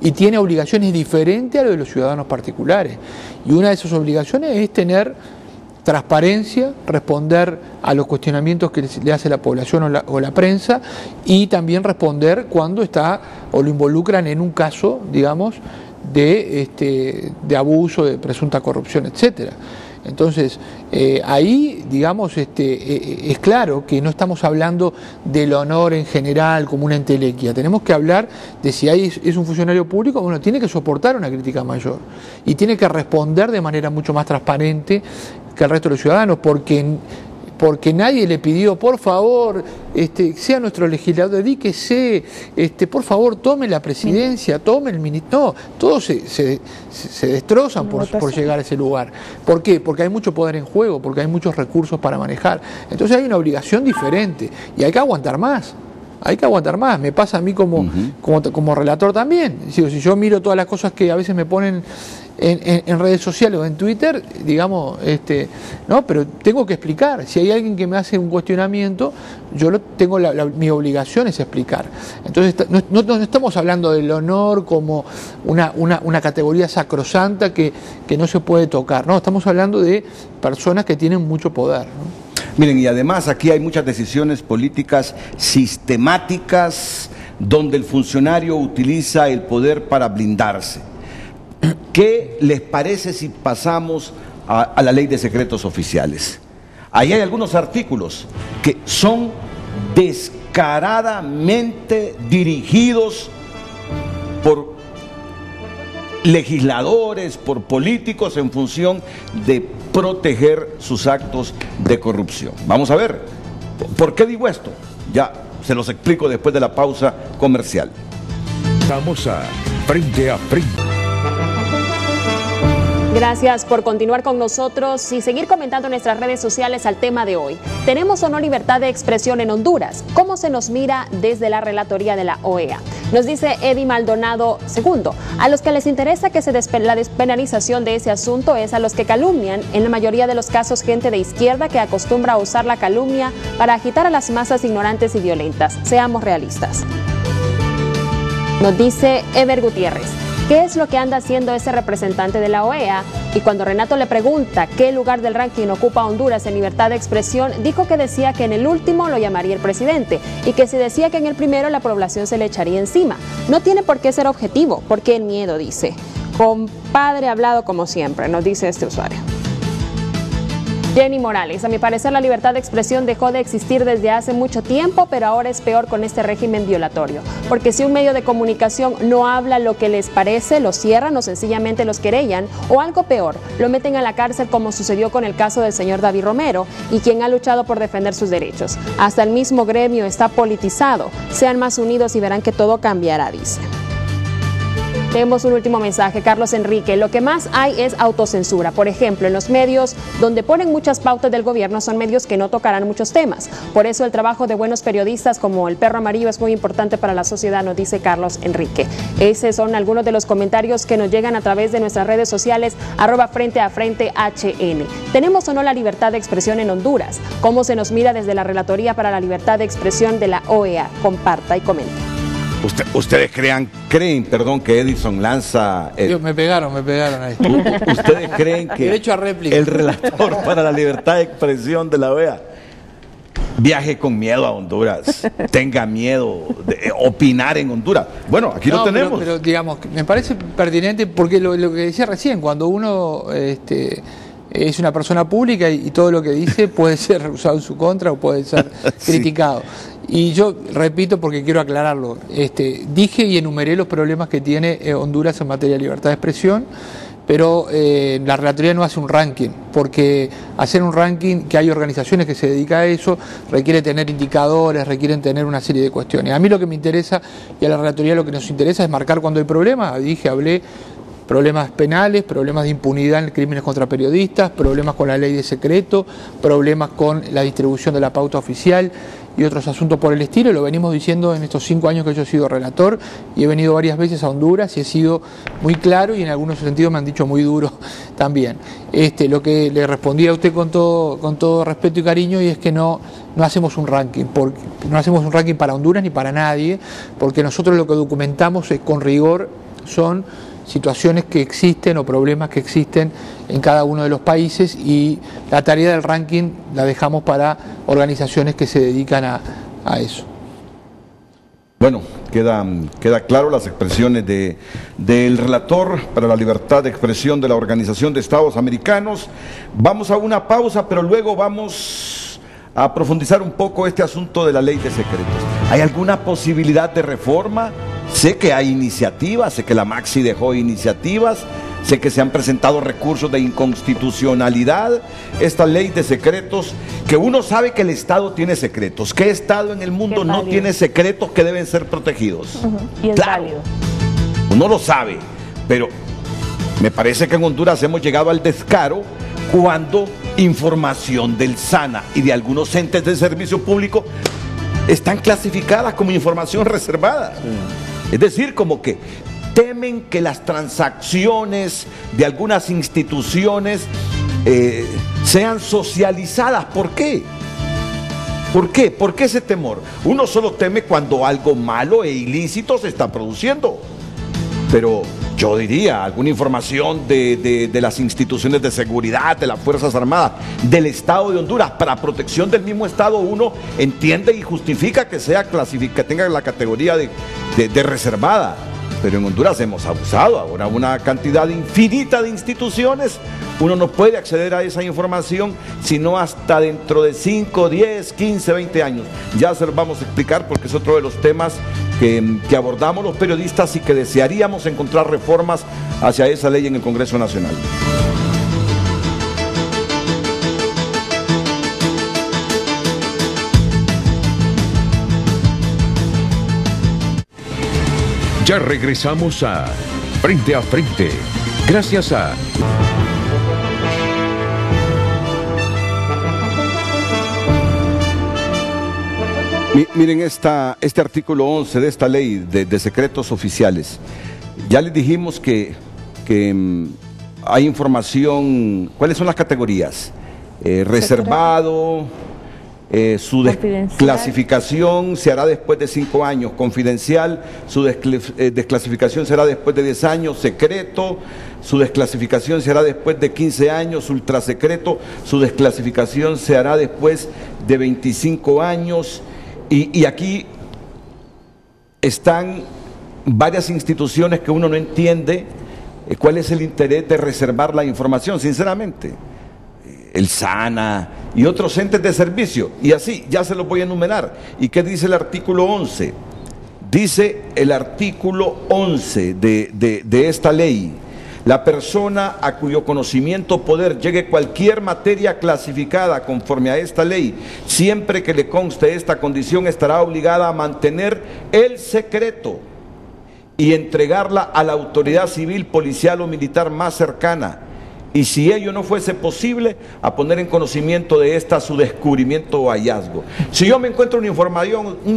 y tiene obligaciones diferentes a lo de los ciudadanos particulares. Y una de esas obligaciones es tener transparencia, responder a los cuestionamientos que le hace la población o la prensa, y también responder cuando está o lo involucran en un caso, digamos, de abuso, de presunta corrupción, etcétera. Entonces, ahí, digamos, es claro que no estamos hablando del honor en general como una entelequia. Tenemos que hablar de si es un funcionario público, bueno, tiene que soportar una crítica mayor y tiene que responder de manera mucho más transparente que el resto de los ciudadanos, porque nadie le pidió, por favor, sea nuestro legislador, dedíquese, por favor, tome la presidencia, tome el ministerio. No, todos se destrozan por llegar a ese lugar. ¿Por qué? Porque hay mucho poder en juego, porque hay muchos recursos para manejar. Entonces hay una obligación diferente y hay que aguantar más. Hay que aguantar más. Me pasa a mí como relator también. Si yo miro todas las cosas que a veces me ponen en redes sociales o en Twitter, digamos, no, pero tengo que explicar. Si hay alguien que me hace un cuestionamiento, yo tengo mi obligación es explicar. Entonces no estamos hablando del honor como una categoría sacrosanta que no se puede tocar. No, estamos hablando de personas que tienen mucho poder, ¿no? Miren, y además aquí hay muchas decisiones políticas sistemáticas donde el funcionario utiliza el poder para blindarse. ¿Qué les parece si pasamos a la ley de secretos oficiales? Ahí hay algunos artículos que son descaradamente dirigidos por legisladores, por políticos en función de proteger sus actos de corrupción. Vamos a ver, ¿por qué digo esto? Ya se los explico después de la pausa comercial. Vamos a Frente a Frente. Gracias por continuar con nosotros y seguir comentando en nuestras redes sociales al tema de hoy. ¿Tenemos o no libertad de expresión en Honduras? ¿Cómo se nos mira desde la relatoría de la OEA? Nos dice Eddie Maldonado II, a los que les interesa que la despenalización de ese asunto es a los que calumnian, en la mayoría de los casos gente de izquierda que acostumbra a usar la calumnia para agitar a las masas ignorantes y violentas. Seamos realistas. Nos dice Ever Gutiérrez. ¿Qué es lo que anda haciendo ese representante de la OEA? Y cuando Renato le pregunta qué lugar del ranking ocupa Honduras en libertad de expresión, dijo que decía que en el último lo llamaría el presidente y que si decía que en el primero la población se le echaría encima. No tiene por qué ser objetivo, porque el miedo, dice. Compadre hablado como siempre, nos dice este usuario. Jenny Morales, a mi parecer la libertad de expresión dejó de existir desde hace mucho tiempo, pero ahora es peor con este régimen violatorio. Porque si un medio de comunicación no habla lo que les parece, lo cierran o sencillamente los querellan, o algo peor, lo meten a la cárcel como sucedió con el caso del señor David Romero, y quien ha luchado por defender sus derechos. Hasta el mismo gremio está politizado. Sean más unidos y verán que todo cambiará, dice. Tenemos un último mensaje, Carlos Enrique. Lo que más hay es autocensura. Por ejemplo, en los medios donde ponen muchas pautas del gobierno son medios que no tocarán muchos temas. Por eso el trabajo de buenos periodistas como el Perro Amarillo es muy importante para la sociedad, nos dice Carlos Enrique. Esos son algunos de los comentarios que nos llegan a través de nuestras redes sociales, @FrenteAFrenteHN. ¿Tenemos o no la libertad de expresión en Honduras? ¿Cómo se nos mira desde la Relatoría para la Libertad de Expresión de la OEA? Comparta y comente. ¿Ustedes creen que Edison Lanza... Me pegaron ahí. ¿Ustedes creen que derecho a réplica, el relator para la libertad de expresión de la OEA viaje con miedo a Honduras, tenga miedo de opinar en Honduras? Bueno, aquí lo tenemos. Pero digamos, me parece pertinente porque lo que decía recién, cuando uno es una persona pública y todo lo que dice puede ser usado en su contra o puede ser criticado. Y yo repito porque quiero aclararlo, dije y enumeré los problemas que tiene Honduras en materia de libertad de expresión, pero la relatoría no hace un ranking, porque hacer un ranking, que hay organizaciones que se dedican a eso, requiere tener indicadores, requieren tener una serie de cuestiones. A mí lo que me interesa y a la relatoría lo que nos interesa es marcar cuando hay problemas. Hablé problemas penales, problemas de impunidad en crímenes contra periodistas, problemas con la ley de secreto, problemas con la distribución de la pauta oficial y otros asuntos por el estilo. Lo venimos diciendo en estos 5 años que yo he sido relator y he venido varias veces a Honduras y he sido muy claro y en algunos sentidos me han dicho muy duro también. Lo que le respondí a usted con todo respeto y cariño, y es que no hacemos un ranking, no hacemos un ranking para Honduras ni para nadie, porque nosotros lo que documentamos con rigor son situaciones que existen o problemas que existen en cada uno de los países, y la tarea del ranking la dejamos para organizaciones que se dedican a eso. Bueno, queda claro las expresiones del relator para la libertad de expresión de la Organización de Estados Americanos. Vamos a una pausa, pero luego vamos a profundizar un poco este asunto de la ley de secretos. ¿Hay alguna posibilidad de reforma? Sé que hay iniciativas, sé que la Maxi dejó iniciativas, sé que se han presentado recursos de inconstitucionalidad. Esta ley de secretos, que uno sabe que el Estado tiene secretos. ¿Qué Estado en el mundo no tiene secretos que deben ser protegidos? Y es válido. Uno lo sabe, pero me parece que en Honduras hemos llegado al descaro cuando información del SANA y de algunos entes de servicio público están clasificadas como información reservada. Es decir, como que temen que las transacciones de algunas instituciones sean socializadas. ¿Por qué? ¿Por qué? ¿Por qué ese temor? Uno solo teme cuando algo malo e ilícito se está produciendo. Pero yo diría, alguna información de las instituciones de seguridad, de las Fuerzas Armadas, del Estado de Honduras, para protección del mismo Estado, uno entiende y justifica que sea que tenga la categoría de reservada. Pero en Honduras hemos abusado. Ahora una cantidad infinita de instituciones, uno no puede acceder a esa información sino hasta dentro de 5, 10, 15, 20 años. Ya se los vamos a explicar porque es otro de los temas que abordamos los periodistas y que desearíamos encontrar reformas hacia esa ley en el Congreso Nacional. Ya regresamos a Frente a Frente, gracias a... Miren este artículo 11 de esta ley de secretos oficiales. Ya les dijimos que hay información. ¿Cuáles son las categorías? Reservado, su desclasificación se hará después de 5 años, confidencial, su desclasificación será después de 10 años, secreto, su desclasificación se hará después de 15 años, ultrasecreto, su desclasificación se hará después de 25 años. Y aquí están varias instituciones que uno no entiende cuál es el interés de reservar la información, sinceramente. El SANA y otros entes de servicio, y así, ya se los voy a enumerar. ¿Y qué dice el artículo 11? Dice el artículo 11 de esta ley: la persona a cuyo conocimiento o poder llegue cualquier materia clasificada conforme a esta ley, siempre que le conste esta condición, estará obligada a mantener el secreto y entregarla a la autoridad civil, policial o militar más cercana, y si ello no fuese posible, a poner en conocimiento de esta su descubrimiento o hallazgo. Si yo me encuentro una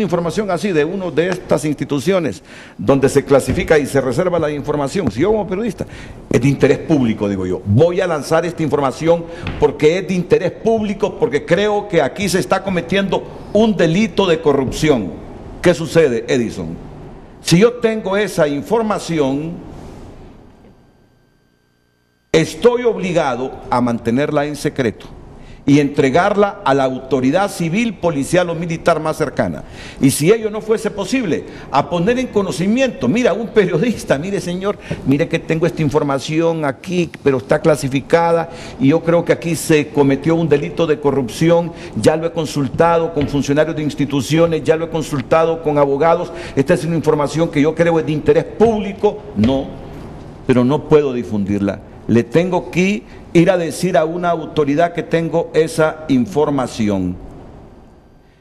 información así de una de estas instituciones donde se clasifica y se reserva la información, si yo como periodista, es de interés público, digo yo, voy a lanzar esta información porque es de interés público, porque creo que aquí se está cometiendo un delito de corrupción. ¿Qué sucede, Edison? Si yo tengo esa información, estoy obligado a mantenerla en secreto y entregarla a la autoridad civil, policial o militar más cercana. Y si ello no fuese posible, a poner en conocimiento, mira, un periodista, mire señor, mire que tengo esta información aquí, pero está clasificada y yo creo que aquí se cometió un delito de corrupción, ya lo he consultado con funcionarios de instituciones, ya lo he consultado con abogados, esta es una información que yo creo es de interés público, no, pero no puedo difundirla. Le tengo que ir a decir a una autoridad que tengo esa información.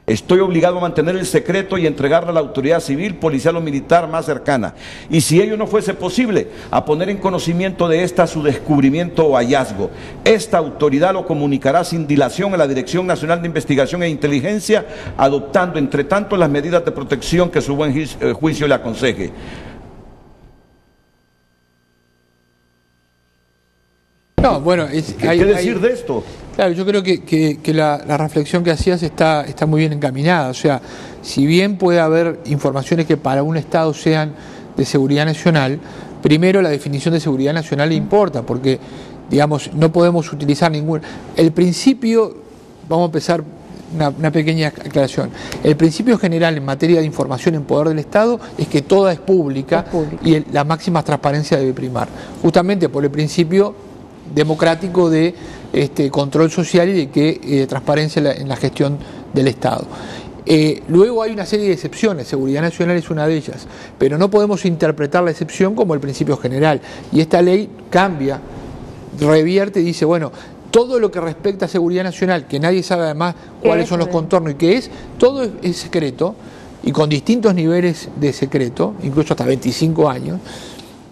Estoy obligado a mantener el secreto y entregarle a la autoridad civil, policial o militar más cercana. Y si ello no fuese posible, a poner en conocimiento de esta su descubrimiento o hallazgo. Esta autoridad lo comunicará sin dilación a la Dirección Nacional de Investigación e Inteligencia, adoptando entre tanto las medidas de protección que su buen juicio le aconseje. No, bueno, ¿Qué decir de esto? Claro, yo creo que la reflexión que hacías está muy bien encaminada. O sea, si bien puede haber informaciones que para un Estado sean de seguridad nacional, primero la definición de seguridad nacional importa, porque, digamos, no podemos utilizar ningún... El principio, vamos a empezar una pequeña aclaración. El principio general en materia de información en poder del Estado es que toda es pública y la máxima transparencia debe primar, justamente por el principio democrático de control social y de que transparencia en la gestión del Estado. Luego hay una serie de excepciones, seguridad nacional es una de ellas, pero no podemos interpretar la excepción como el principio general, y esta ley cambia, revierte y dice, bueno, todo lo que respecta a seguridad nacional, que nadie sabe además cuáles son los contornos y qué es, todo es secreto, y con distintos niveles de secreto, incluso hasta 25 años,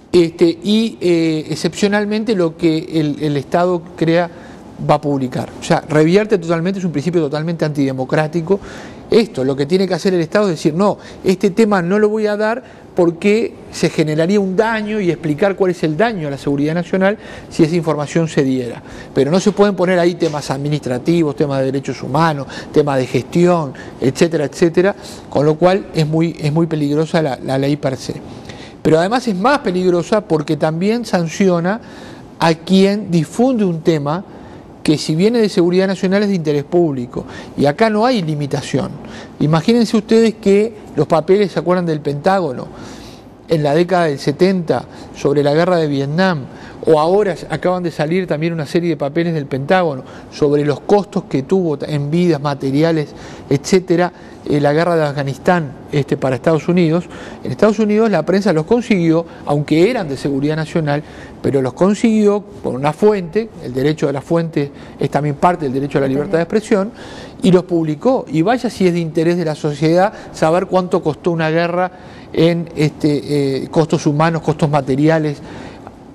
excepcionalmente lo que el Estado crea va a publicar. O sea, revierte totalmente, es un principio totalmente antidemocrático. Esto, lo que tiene que hacer el Estado es decir, no, este tema no lo voy a dar porque se generaría un daño, y explicar cuál es el daño a la seguridad nacional si esa información se diera. Pero no se pueden poner ahí temas administrativos, temas de derechos humanos, temas de gestión, etcétera, etcétera, con lo cual es muy peligrosa la ley per se. Pero además es más peligrosa porque también sanciona a quien difunde un tema que, si viene de seguridad nacional, es de interés público. Y acá no hay limitación. Imagínense ustedes que los papeles, ¿se acuerdan del Pentágono? En la década del 70, sobre la guerra de Vietnam, o ahora acaban de salir también una serie de papeles del Pentágono sobre los costos que tuvo en vidas, materiales, etcétera, la guerra de Afganistán para Estados Unidos. En Estados Unidos la prensa los consiguió, aunque eran de seguridad nacional, pero los consiguió por una fuente, el derecho de la fuente es también parte del derecho a la libertad de expresión, y los publicó. Y vaya si es de interés de la sociedad saber cuánto costó una guerra en costos humanos, costos materiales,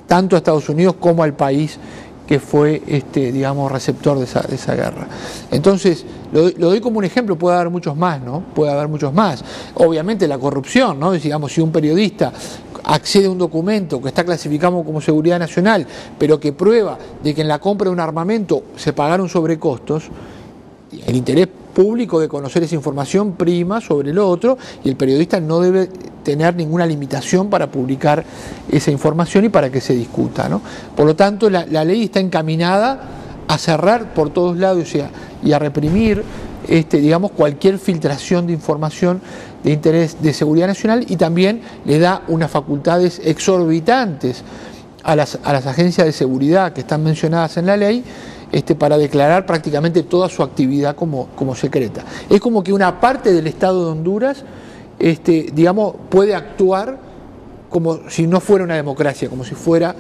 tanto a Estados Unidos como al país que fue, digamos, receptor de esa guerra. Entonces, lo doy como un ejemplo, puede haber muchos más, ¿no? Puede haber muchos más. Obviamente la corrupción, ¿no? Digamos, si un periodista accede a un documento que está clasificado como seguridad nacional, pero que prueba de que en la compra de un armamento se pagaron sobrecostos, el interés público de conocer esa información prima sobre lo otro, y el periodista no debe tener ninguna limitación para publicar esa información y para que se discuta, ¿no? Por lo tanto, la ley está encaminada a cerrar por todos lados y a reprimir digamos, cualquier filtración de información de interés de seguridad nacional, y también le da unas facultades exorbitantes a las agencias de seguridad que están mencionadas en la ley, para declarar prácticamente toda su actividad como secreta. Es como que una parte del Estado de Honduras, digamos, puede actuar como si no fuera una democracia, como si fuera,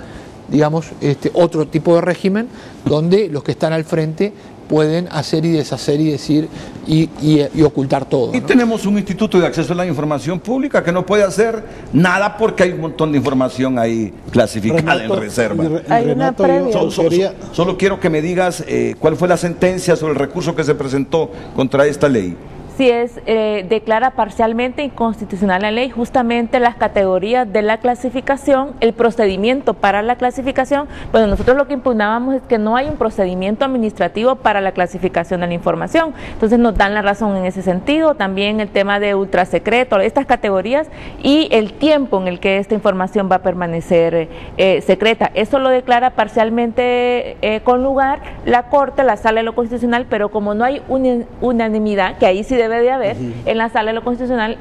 digamos, otro tipo de régimen, donde los que están al frente pueden hacer y deshacer y decir y ocultar todo, ¿no? Y tenemos un Instituto de Acceso a la Información Pública que no puede hacer nada porque hay un montón de información ahí clasificada en reserva. Hay una previa. Solo quiero que me digas cuál fue la sentencia sobre el recurso que se presentó contra esta ley. Si declara parcialmente inconstitucional la ley, justamente las categorías de la clasificación, el procedimiento para la clasificación. Bueno, nosotros lo que impugnábamos es que no hay un procedimiento administrativo para la clasificación de la información, entonces nos dan la razón en ese sentido. También el tema de ultrasecreto, estas categorías y el tiempo en el que esta información va a permanecer secreta. Eso lo declara parcialmente con lugar la Corte, la Sala de lo Constitucional, pero como no hay unanimidad, que ahí sí debe de haber, en la Sala de lo Constitucional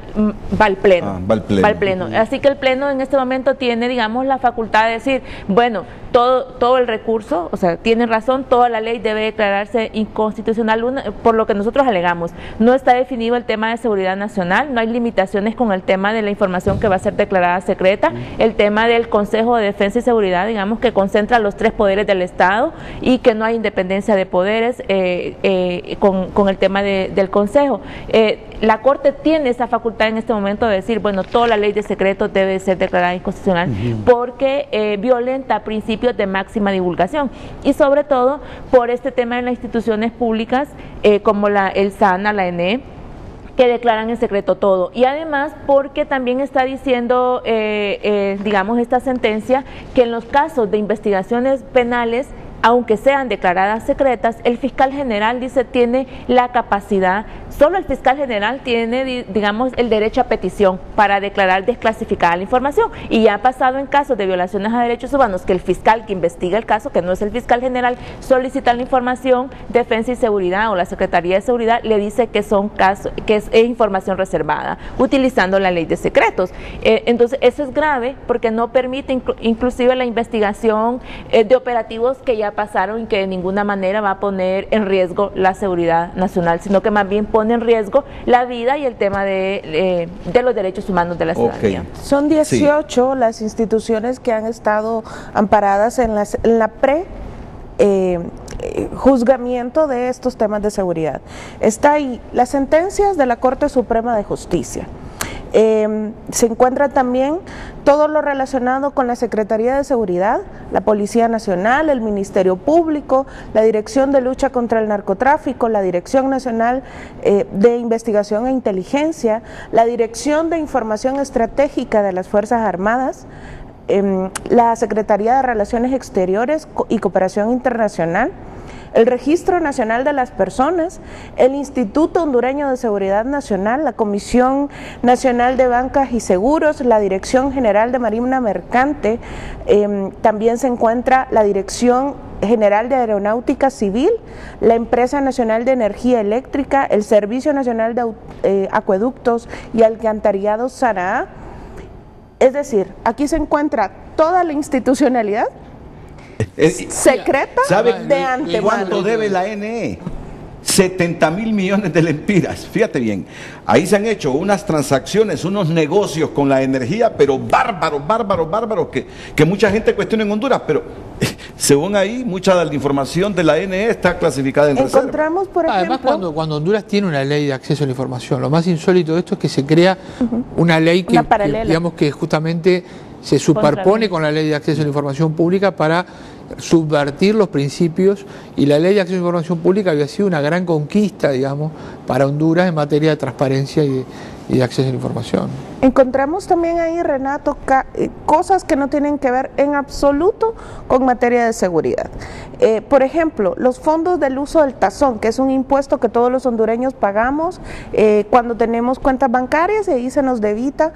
va al Pleno. Va al Pleno. Así que el Pleno en este momento tiene, digamos, la facultad de decir, bueno, todo el recurso, o sea, tiene razón, toda la ley debe declararse inconstitucional, por lo que nosotros alegamos. No está definido el tema de seguridad nacional, no hay limitaciones con el tema de la información que va a ser declarada secreta, el tema del Consejo de Defensa y Seguridad, digamos, que concentra los 3 poderes del Estado y que no hay independencia de poderes con el tema del Consejo. La Corte tiene esa facultad en este momento de decir, bueno, toda la ley de secretos debe ser declarada inconstitucional porque violenta principios de máxima divulgación y sobre todo por este tema en las instituciones públicas como el SANA, la ENE, que declaran en secreto todo, y además porque también está diciendo, digamos, esta sentencia, que en los casos de investigaciones penales, aunque sean declaradas secretas, el fiscal general, dice, tiene la capacidad, solo el fiscal general tiene, digamos, el derecho a petición para declarar desclasificada la información, y ya ha pasado en casos de violaciones a derechos humanos que el fiscal que investiga el caso, que no es el fiscal general, solicita la información, Defensa y Seguridad o la Secretaría de Seguridad le dice que son casos, que es información reservada, utilizando la ley de secretos. Entonces eso es grave porque no permite inclusive la investigación de operativos que ya pasaron y que de ninguna manera va a poner en riesgo la seguridad nacional, sino que más bien pone en riesgo la vida y el tema de los derechos humanos de la ciudadanía. Son 18 las instituciones que han estado amparadas en la juzgamiento de estos temas de seguridad. Está ahí las sentencias de la Corte Suprema de Justicia. Se encuentra también todo lo relacionado con la Secretaría de Seguridad, la Policía Nacional, el Ministerio Público, la Dirección de Lucha contra el Narcotráfico, la Dirección Nacional de Investigación e Inteligencia, la Dirección de Información Estratégica de las Fuerzas Armadas, la Secretaría de Relaciones Exteriores y Cooperación Internacional, el Registro Nacional de las Personas, el Instituto Hondureño de Seguridad Nacional, la Comisión Nacional de Bancas y Seguros, la Dirección General de Marina Mercante, también se encuentra la Dirección General de Aeronáutica Civil, la Empresa Nacional de Energía Eléctrica, el Servicio Nacional de Acueductos y Alcantarillado SANAA. Es decir, aquí se encuentra toda la institucionalidad secreta de antemano. ¿Cuánto debe la NE? 70.000 millones de lempiras. Fíjate bien, ahí se han hecho unas transacciones, unos negocios con la energía, pero bárbaros, que mucha gente cuestiona en Honduras, pero según ahí, mucha de la información de la NE está clasificada en reserva. Encontramos, por ejemplo... Además, cuando Honduras tiene una ley de acceso a la información, lo más insólito de esto es que se crea una ley que digamos que justamente se superpone con la ley de acceso a la información pública para subvertir los principios, y la ley de acceso a la información pública había sido una gran conquista, digamos, para Honduras en materia de transparencia y de acceso a la información. Encontramos también ahí, Renato, cosas que no tienen que ver en absoluto con materia de seguridad. Por ejemplo, los fondos del uso del tazón, que es un impuesto que todos los hondureños pagamos cuando tenemos cuentas bancarias, y ahí se nos debita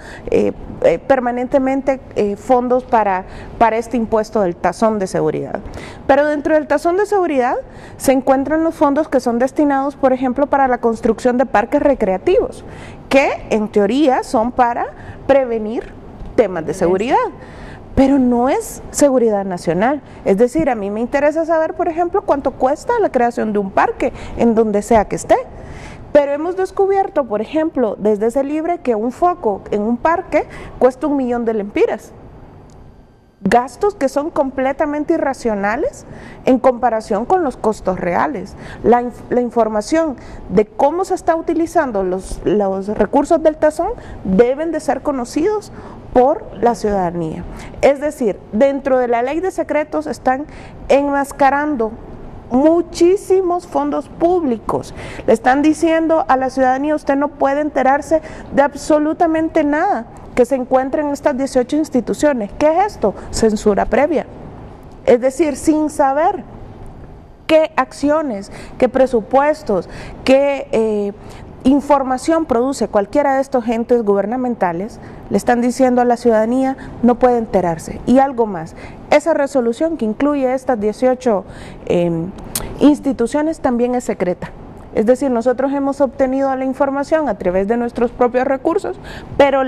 permanentemente fondos para este impuesto del tazón de seguridad. Pero dentro del tazón de seguridad se encuentran los fondos que son destinados, por ejemplo, para la construcción de parques recreativos, que en teoría son para prevenir temas de seguridad, pero no es seguridad nacional. Es decir, a mí me interesa saber, por ejemplo, cuánto cuesta la creación de un parque en donde sea que esté. Pero hemos descubierto, por ejemplo, desde ese libre, que un foco en un parque cuesta 1 millón de lempiras. Gastos que son completamente irracionales en comparación con los costos reales. La información de cómo se está utilizando los recursos del tazón deben de ser conocidos por la ciudadanía. Es decir, dentro de la ley de secretos están enmascarando muchísimos fondos públicos. Le están diciendo a la ciudadanía: usted no puede enterarse de absolutamente nada que se encuentre en estas 18 instituciones. ¿Qué es esto? Censura previa. Es decir, sin saber qué acciones, qué presupuestos, qué información produce cualquiera de estos entes gubernamentales, le están diciendo a la ciudadanía: no puede enterarse. Y algo más, esa resolución que incluye estas 18 instituciones también es secreta. Es decir, nosotros hemos obtenido la información a través de nuestros propios recursos, pero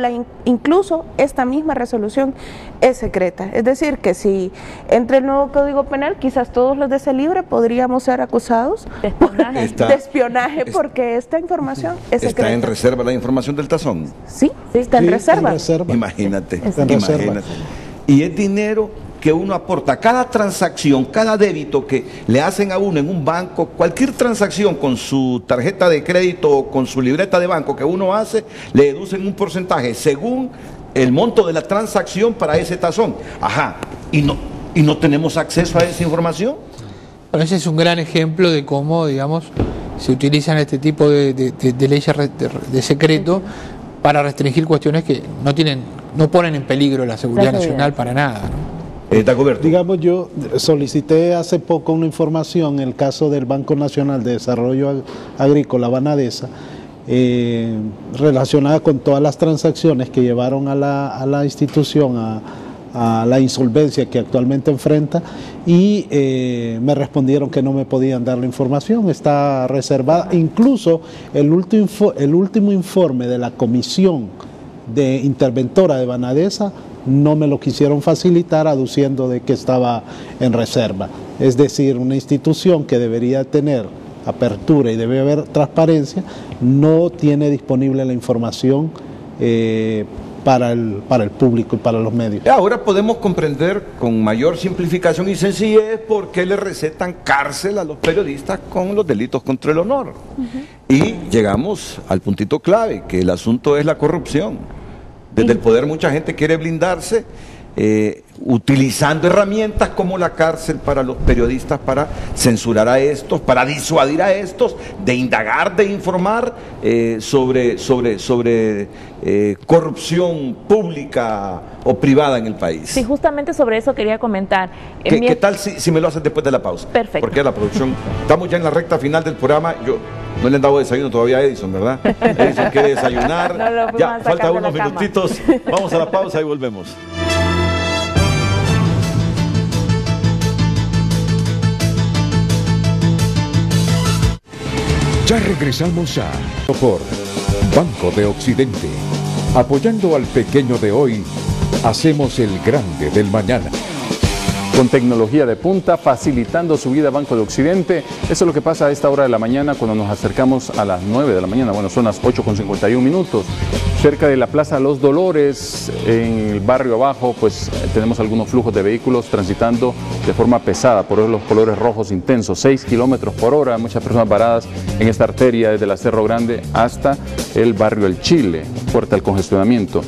incluso esta misma resolución es secreta. Es decir, que si entre el nuevo Código Penal, quizás todos los de ese libre podríamos ser acusados de espionaje, porque esta información es secreta. ¿Está en reserva la información del tazón? Sí, está en reserva. Imagínate, Está en reserva. Y es dinero que uno aporta, cada transacción, cada débito que le hacen a uno en un banco, cualquier transacción con su tarjeta de crédito o con su libreta de banco que uno hace, le deducen un porcentaje según el monto de la transacción para ese tazón. Ajá, y no tenemos acceso a esa información. Bueno, ese es un gran ejemplo de cómo, digamos, se utilizan este tipo de leyes de secreto para restringir cuestiones que no ponen en peligro la seguridad nacional para nada, ¿no? Dagoberto. Digamos, yo solicité hace poco una información en el caso del Banco Nacional de Desarrollo Agrícola, Banadesa, relacionada con todas las transacciones que llevaron a la institución a la insolvencia que actualmente enfrenta, y me respondieron que no me podían dar la información, está reservada. Incluso el último informe de la comisión de interventora de Banadesa no me lo quisieron facilitar, aduciendo de que estaba en reserva. Es decir, una institución que debería tener apertura y debe haber transparencia, no tiene disponible la información para el público y para los medios. Ahora podemos comprender con mayor simplificación y sencillez por qué le recetan cárcel a los periodistas con los delitos contra el honor. Y llegamos al puntito clave, que el asunto es la corrupción. Desde el poder mucha gente quiere blindarse, utilizando herramientas como la cárcel para los periodistas, para censurar a estos, para disuadir a estos, de indagar, de informar sobre corrupción pública o privada en el país. Sí, justamente sobre eso quería comentar. ¿Qué tal si me lo haces después de la pausa? Perfecto. Porque la producción, estamos ya en la recta final del programa. No le han dado desayuno todavía a Edison, ¿verdad? Edison quiere desayunar. Ya, falta unos minutitos. Vamos a la pausa y volvemos. Ya regresamos a por Banco de Occidente. Apoyando al pequeño de hoy, hacemos el grande del mañana. Con tecnología de punta, facilitando su vida Banco de Occidente. Eso es lo que pasa a esta hora de la mañana cuando nos acercamos a las 9 de la mañana. Bueno, son las 8:51. Cerca de la Plaza Los Dolores, en el barrio abajo, pues tenemos algunos flujos de vehículos transitando de forma pesada por los colores rojos intensos, 6 kilómetros por hora. Muchas personas varadas en esta arteria desde la Cerro Grande hasta el barrio El Chile, fuerte al congestionamiento.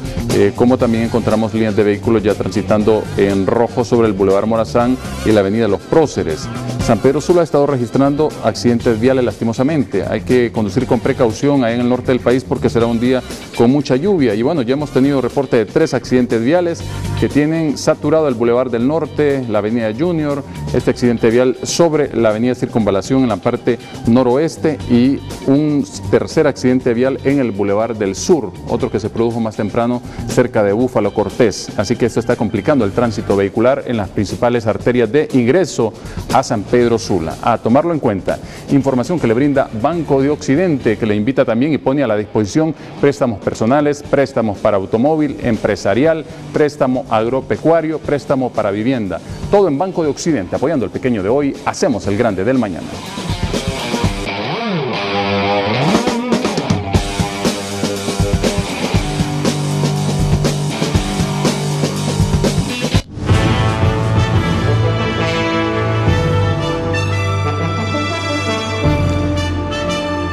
Como también encontramos líneas de vehículos ya transitando en rojo sobre el Boulevard Morazán y la avenida Los Próceres. San Pedro Sula ha estado registrando accidentes viales lastimosamente. Hay que conducir con precaución ahí en el norte del país porque será un día con mucha lluvia. Y bueno, ya hemos tenido reporte de 3 accidentes viales que tienen saturado el Boulevard del Norte, la avenida Junior, este accidente vial sobre la avenida Circunvalación en la parte noroeste y un tercer accidente vial en el Boulevard del Sur, otro que se produjo más temprano cerca de Búfalo Cortés. Así que esto está complicando el tránsito vehicular en las principales arterias de ingreso a San Pedro Sula. A tomarlo en cuenta. Información que le brinda Banco de Occidente, que le invita también y pone a la disposición préstamos personales, préstamos para automóvil, empresarial, préstamo agropecuario, préstamo para vivienda. Todo en Banco de Occidente, apoyando al pequeño de hoy, hacemos el grande del mañana.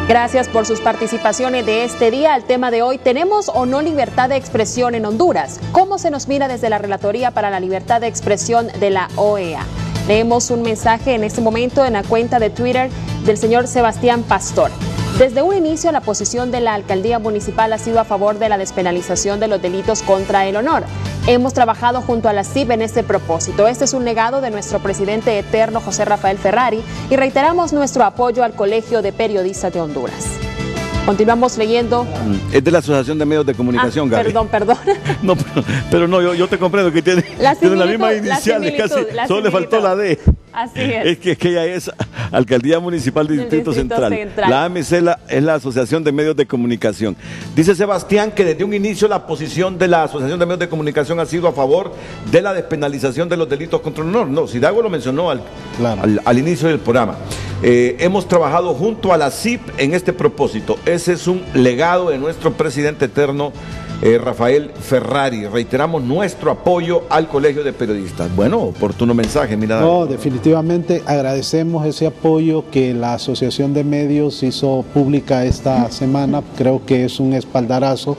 Gracias por sus participaciones de este día. El tema de hoy: ¿tenemos o no libertad de expresión en Honduras? ¿Cómo se nos mira desde la Relatoría para la Libertad de Expresión de la OEA? Leemos un mensaje en este momento en la cuenta de Twitter del señor Sebastián Pastor. Desde un inicio, la posición de la alcaldía municipal ha sido a favor de la despenalización de los delitos contra el honor. Hemos trabajado junto a la CIP en este propósito. Este es un legado de nuestro presidente eterno, José Rafael Ferrari, y reiteramos nuestro apoyo al Colegio de Periodistas de Honduras. Continuamos leyendo. Es de la Asociación de Medios de Comunicación, Gaby. Perdón. No, pero no, yo te comprendo que tiene las mismas iniciales, casi, solo le faltó la D. Así es. Es que ella es Alcaldía Municipal del Distrito Central. La AMC es la Asociación de Medios de Comunicación. Dice Sebastián que desde un inicio la posición de la Asociación de Medios de Comunicación ha sido a favor de la despenalización de los delitos contra el honor. No, Sidago lo mencionó al inicio del programa. Hemos trabajado junto a la CIP en este propósito. Ese es un legado de nuestro presidente eterno, Rafael Ferrari. Reiteramos nuestro apoyo al Colegio de Periodistas. Bueno, oportuno mensaje, mira. No, definitivamente agradecemos ese apoyo que la Asociación de Medios hizo pública esta semana. Creo que es un espaldarazo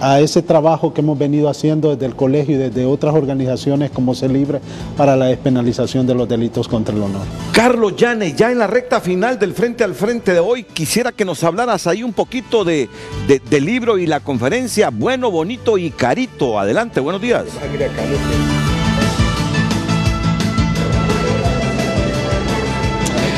a ese trabajo que hemos venido haciendo desde el colegio y desde otras organizaciones como CELIBRE para la despenalización de los delitos contra el honor. Carlos Llanes, ya en la recta final del Frente al Frente de hoy, quisiera que nos hablaras ahí un poquito del libro y la conferencia Bueno, Bonito y Carito. Adelante, buenos días.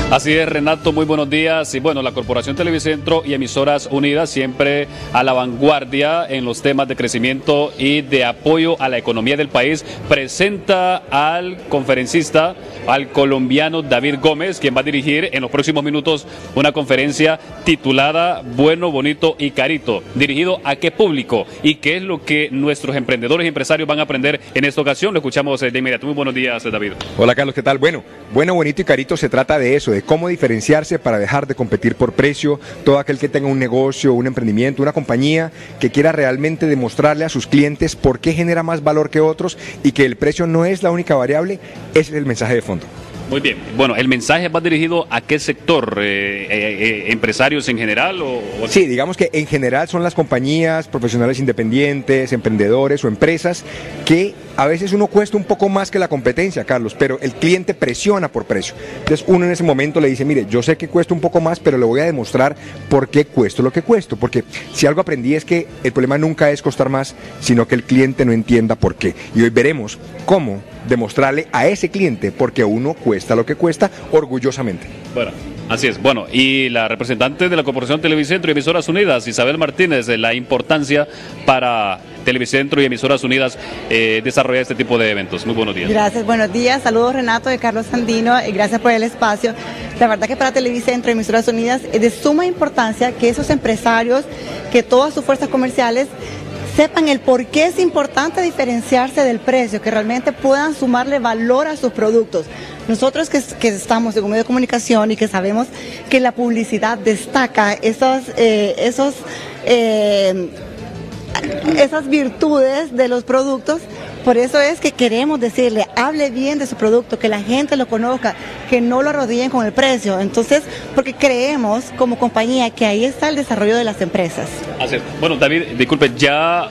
Así es, Renato, muy buenos días. Y bueno, la Corporación Televicentro y Emisoras Unidas siempre a la vanguardia en los temas de crecimiento y de apoyo a la economía del país, presenta al conferencista, al colombiano David Gómez, quien va a dirigir en los próximos minutos una conferencia titulada Bueno, Bonito y Carito. ¿Dirigido a qué público? ¿Y qué es lo que nuestros emprendedores y empresarios van a aprender en esta ocasión? Lo escuchamos de inmediato. Muy buenos días, David. Hola, Carlos, ¿qué tal? Bueno, Bonito y Carito se trata de eso, de cómo diferenciarse para dejar de competir por precio. Todo aquel que tenga un negocio, un emprendimiento, una compañía que quiera realmente demostrarle a sus clientes por qué genera más valor que otros y que el precio no es la única variable, ese es el mensaje de fondo. Muy bien. Bueno, ¿el mensaje va dirigido a qué sector? ¿Empresarios en general? Sí, digamos que en general son las compañías, profesionales independientes, emprendedores o empresas que a veces uno cuesta un poco más que la competencia, Carlos, pero el cliente presiona por precio. Entonces uno en ese momento le dice, mire, yo sé que cuesta un poco más, pero le voy a demostrar por qué cuesto lo que cuesto. Porque si algo aprendí es que el problema nunca es costar más, sino que el cliente no entienda por qué. Y hoy veremos cómo demostrarle a ese cliente por qué uno cuesta lo que cuesta orgullosamente. Bueno, así es. Bueno, y la representante de la Corporación Televicentro y Emisoras Unidas, Isabel Martínez, de la importancia para Televicentro y Emisoras Unidas desarrollar este tipo de eventos. Muy buenos días. Gracias, buenos días. Saludos, Renato, de Carlos Sandino, y gracias por el espacio. La verdad que para Televicentro y Emisoras Unidas es de suma importancia que esos empresarios, que todas sus fuerzas comerciales sepan el por qué es importante diferenciarse del precio, que realmente puedan sumarle valor a sus productos. Nosotros que estamos en un medio de comunicación y que sabemos que la publicidad destaca esas virtudes de los productos, por eso es que queremos decirle, hable bien de su producto, que la gente lo conozca, que no lo arrodillen con el precio. Entonces, porque creemos como compañía que ahí está el desarrollo de las empresas. Así es. Bueno, David, disculpe,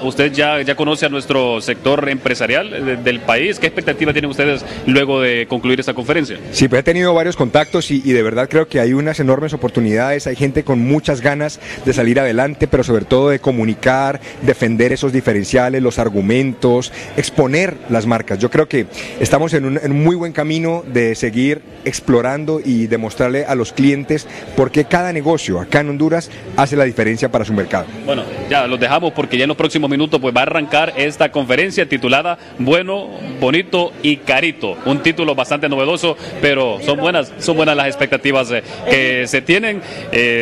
usted ya conoce a nuestro sector empresarial del país. ¿Qué expectativa tienen ustedes luego de concluir esta conferencia? Sí, pues he tenido varios contactos y de verdad creo que hay unas enormes oportunidades. Hay gente con muchas ganas de salir adelante, pero sobre todo de comunicar, defender esos diferenciales, los argumentos, exponer las marcas. Yo creo que estamos en un muy buen camino de seguir explorando y demostrarle a los clientes por qué cada negocio acá en Honduras hace la diferencia para su mercado. Bueno, ya los dejamos porque ya en los próximos minutos pues va a arrancar esta conferencia titulada Bueno, Bonito y Carito. Un título bastante novedoso, pero son buenas las expectativas que se tienen,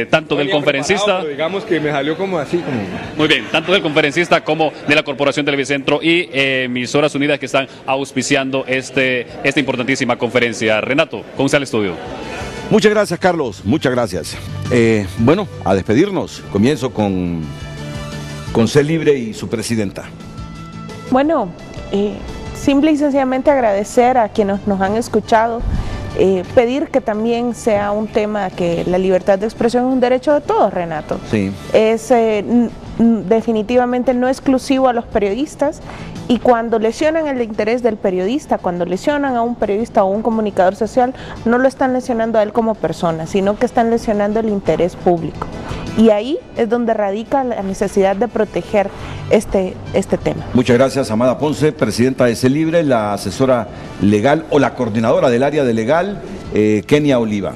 tanto del conferencista... Digamos que me salió como así. Muy bien, tanto del conferencista como de la Corporación Televicentro y Emisoras Unidas que están auspiciando esta importantísima conferencia. Renato, con usted al estudio. Muchas gracias, Carlos, muchas gracias. Bueno, a despedirnos. Comienzo con CELIBRE y su presidenta. Bueno, simple y sencillamente agradecer a quienes nos han escuchado, pedir que también sea un tema que la libertad de expresión es un derecho de todos, Renato. Sí. Es definitivamente no exclusivo a los periodistas, y cuando lesionan el interés del periodista, cuando lesionan a un periodista o un comunicador social, no lo están lesionando a él como persona, sino que están lesionando el interés público. Y ahí es donde radica la necesidad de proteger este tema. Muchas gracias, Amada Ponce, presidenta de CELIBRE, la asesora legal o la coordinadora del área de legal, Kenia Oliva.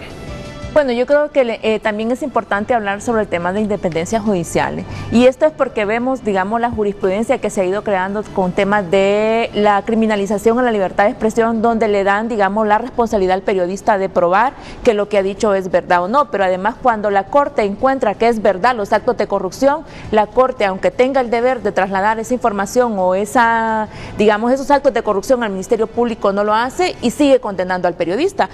Bueno, yo creo que también es importante hablar sobre el tema de independencia judicial, y esto es porque vemos, digamos, la jurisprudencia que se ha ido creando con temas de la criminalización a la libertad de expresión, donde le dan, digamos, la responsabilidad al periodista de probar que lo que ha dicho es verdad o no, pero además cuando la Corte encuentra que es verdad los actos de corrupción, la Corte, aunque tenga el deber de trasladar esa información o esos actos de corrupción al Ministerio Público, no lo hace y sigue condenando al periodista,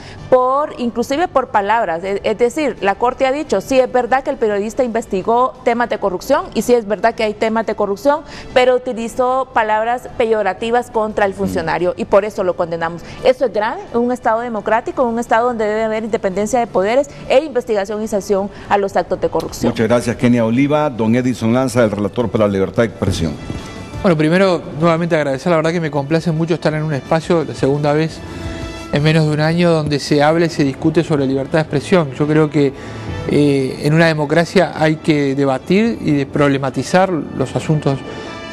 inclusive por palabras. es decir, la Corte ha dicho, sí es verdad que el periodista investigó temas de corrupción y sí es verdad que hay temas de corrupción, pero utilizó palabras peyorativas contra el funcionario y por eso lo condenamos. Eso es grave en un Estado democrático, en un Estado donde debe haber independencia de poderes e investigación y sanción a los actos de corrupción. Muchas gracias, Kenia Oliva. Don Edison Lanza, el relator para la libertad de expresión. Bueno, primero, nuevamente agradecer, la verdad que me complace mucho estar en un espacio, la segunda vez en menos de un año, donde se habla y se discute sobre libertad de expresión. Yo creo que en una democracia hay que debatir y problematizar los asuntos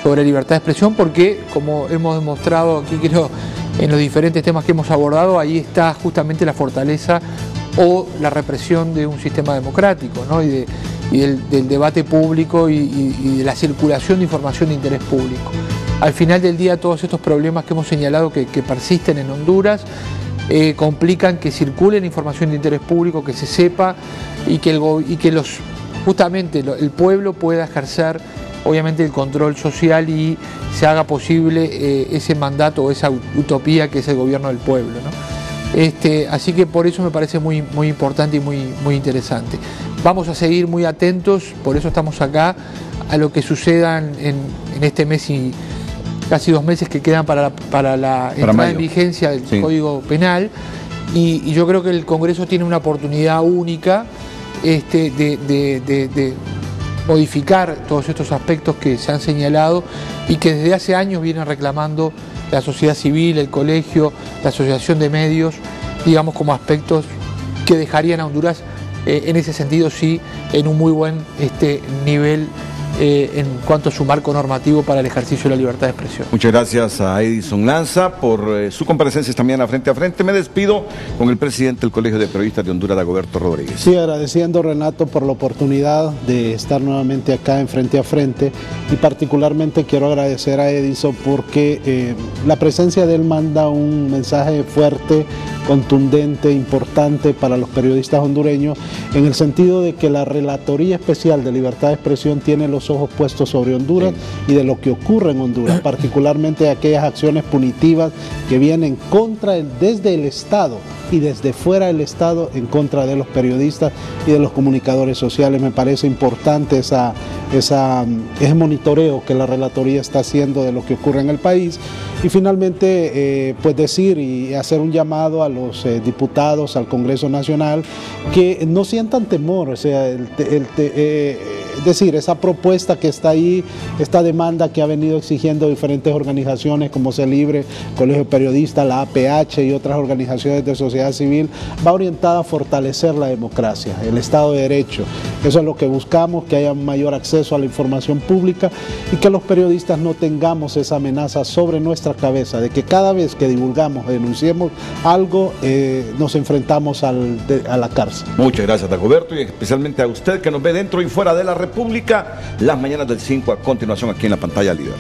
sobre libertad de expresión, porque, como hemos demostrado aquí, creo, en los diferentes temas que hemos abordado, ahí está justamente la fortaleza o la represión de un sistema democrático, ¿no? y del debate público y de la circulación de información de interés público. Al final del día, todos estos problemas que hemos señalado que persisten en Honduras complican que circule información de interés público, que se sepa y que justamente el pueblo pueda ejercer obviamente el control social y se haga posible ese mandato o esa utopía que es el gobierno del pueblo, ¿no? Así que por eso me parece muy importante y muy interesante. Vamos a seguir muy atentos, por eso estamos acá, a lo que suceda en este mes y casi 2 meses que quedan para la entrada en vigencia del Código Penal, y yo creo que el Congreso tiene una oportunidad única de modificar todos estos aspectos que se han señalado y que desde hace años vienen reclamando la sociedad civil, el colegio, la asociación de medios, digamos, como aspectos que dejarían a Honduras en ese sentido sí en un muy buen nivel en cuanto a su marco normativo para el ejercicio de la libertad de expresión. Muchas gracias a Edison Lanza por su comparecencia esta mañana frente a frente. Me despido con el presidente del Colegio de Periodistas de Honduras, Dagoberto Rodríguez. Sí, agradeciendo, Renato, por la oportunidad de estar nuevamente acá en frente a frente, y particularmente quiero agradecer a Edison porque la presencia de él manda un mensaje fuerte, contundente, importante para los periodistas hondureños, en el sentido de que la Relatoría Especial de Libertad de Expresión tiene los ojos puestos sobre Honduras y de lo que ocurre en Honduras, particularmente de aquellas acciones punitivas que vienen desde el Estado y desde fuera del Estado en contra de los periodistas y de los comunicadores sociales. Me parece importante ese monitoreo que la Relatoría está haciendo de lo que ocurre en el país. Y finalmente, pues decir y hacer un llamado a los diputados, al Congreso Nacional, que no sientan temor, o sea, es decir, esa propuesta que está ahí, esta demanda que ha venido exigiendo diferentes organizaciones como CELIBRE, Colegio de Periodistas, la APH y otras organizaciones de sociedad civil, va orientada a fortalecer la democracia, el Estado de Derecho. Eso es lo que buscamos, que haya un mayor acceso a la información pública y que los periodistas no tengamos esa amenaza sobre nuestra cabeza, de que cada vez que divulgamos, denunciemos algo, nos enfrentamos a la cárcel. Muchas gracias, Dagoberto, y especialmente a usted que nos ve dentro y fuera de la República. Las mañanas del 5 a continuación aquí en la pantalla líder.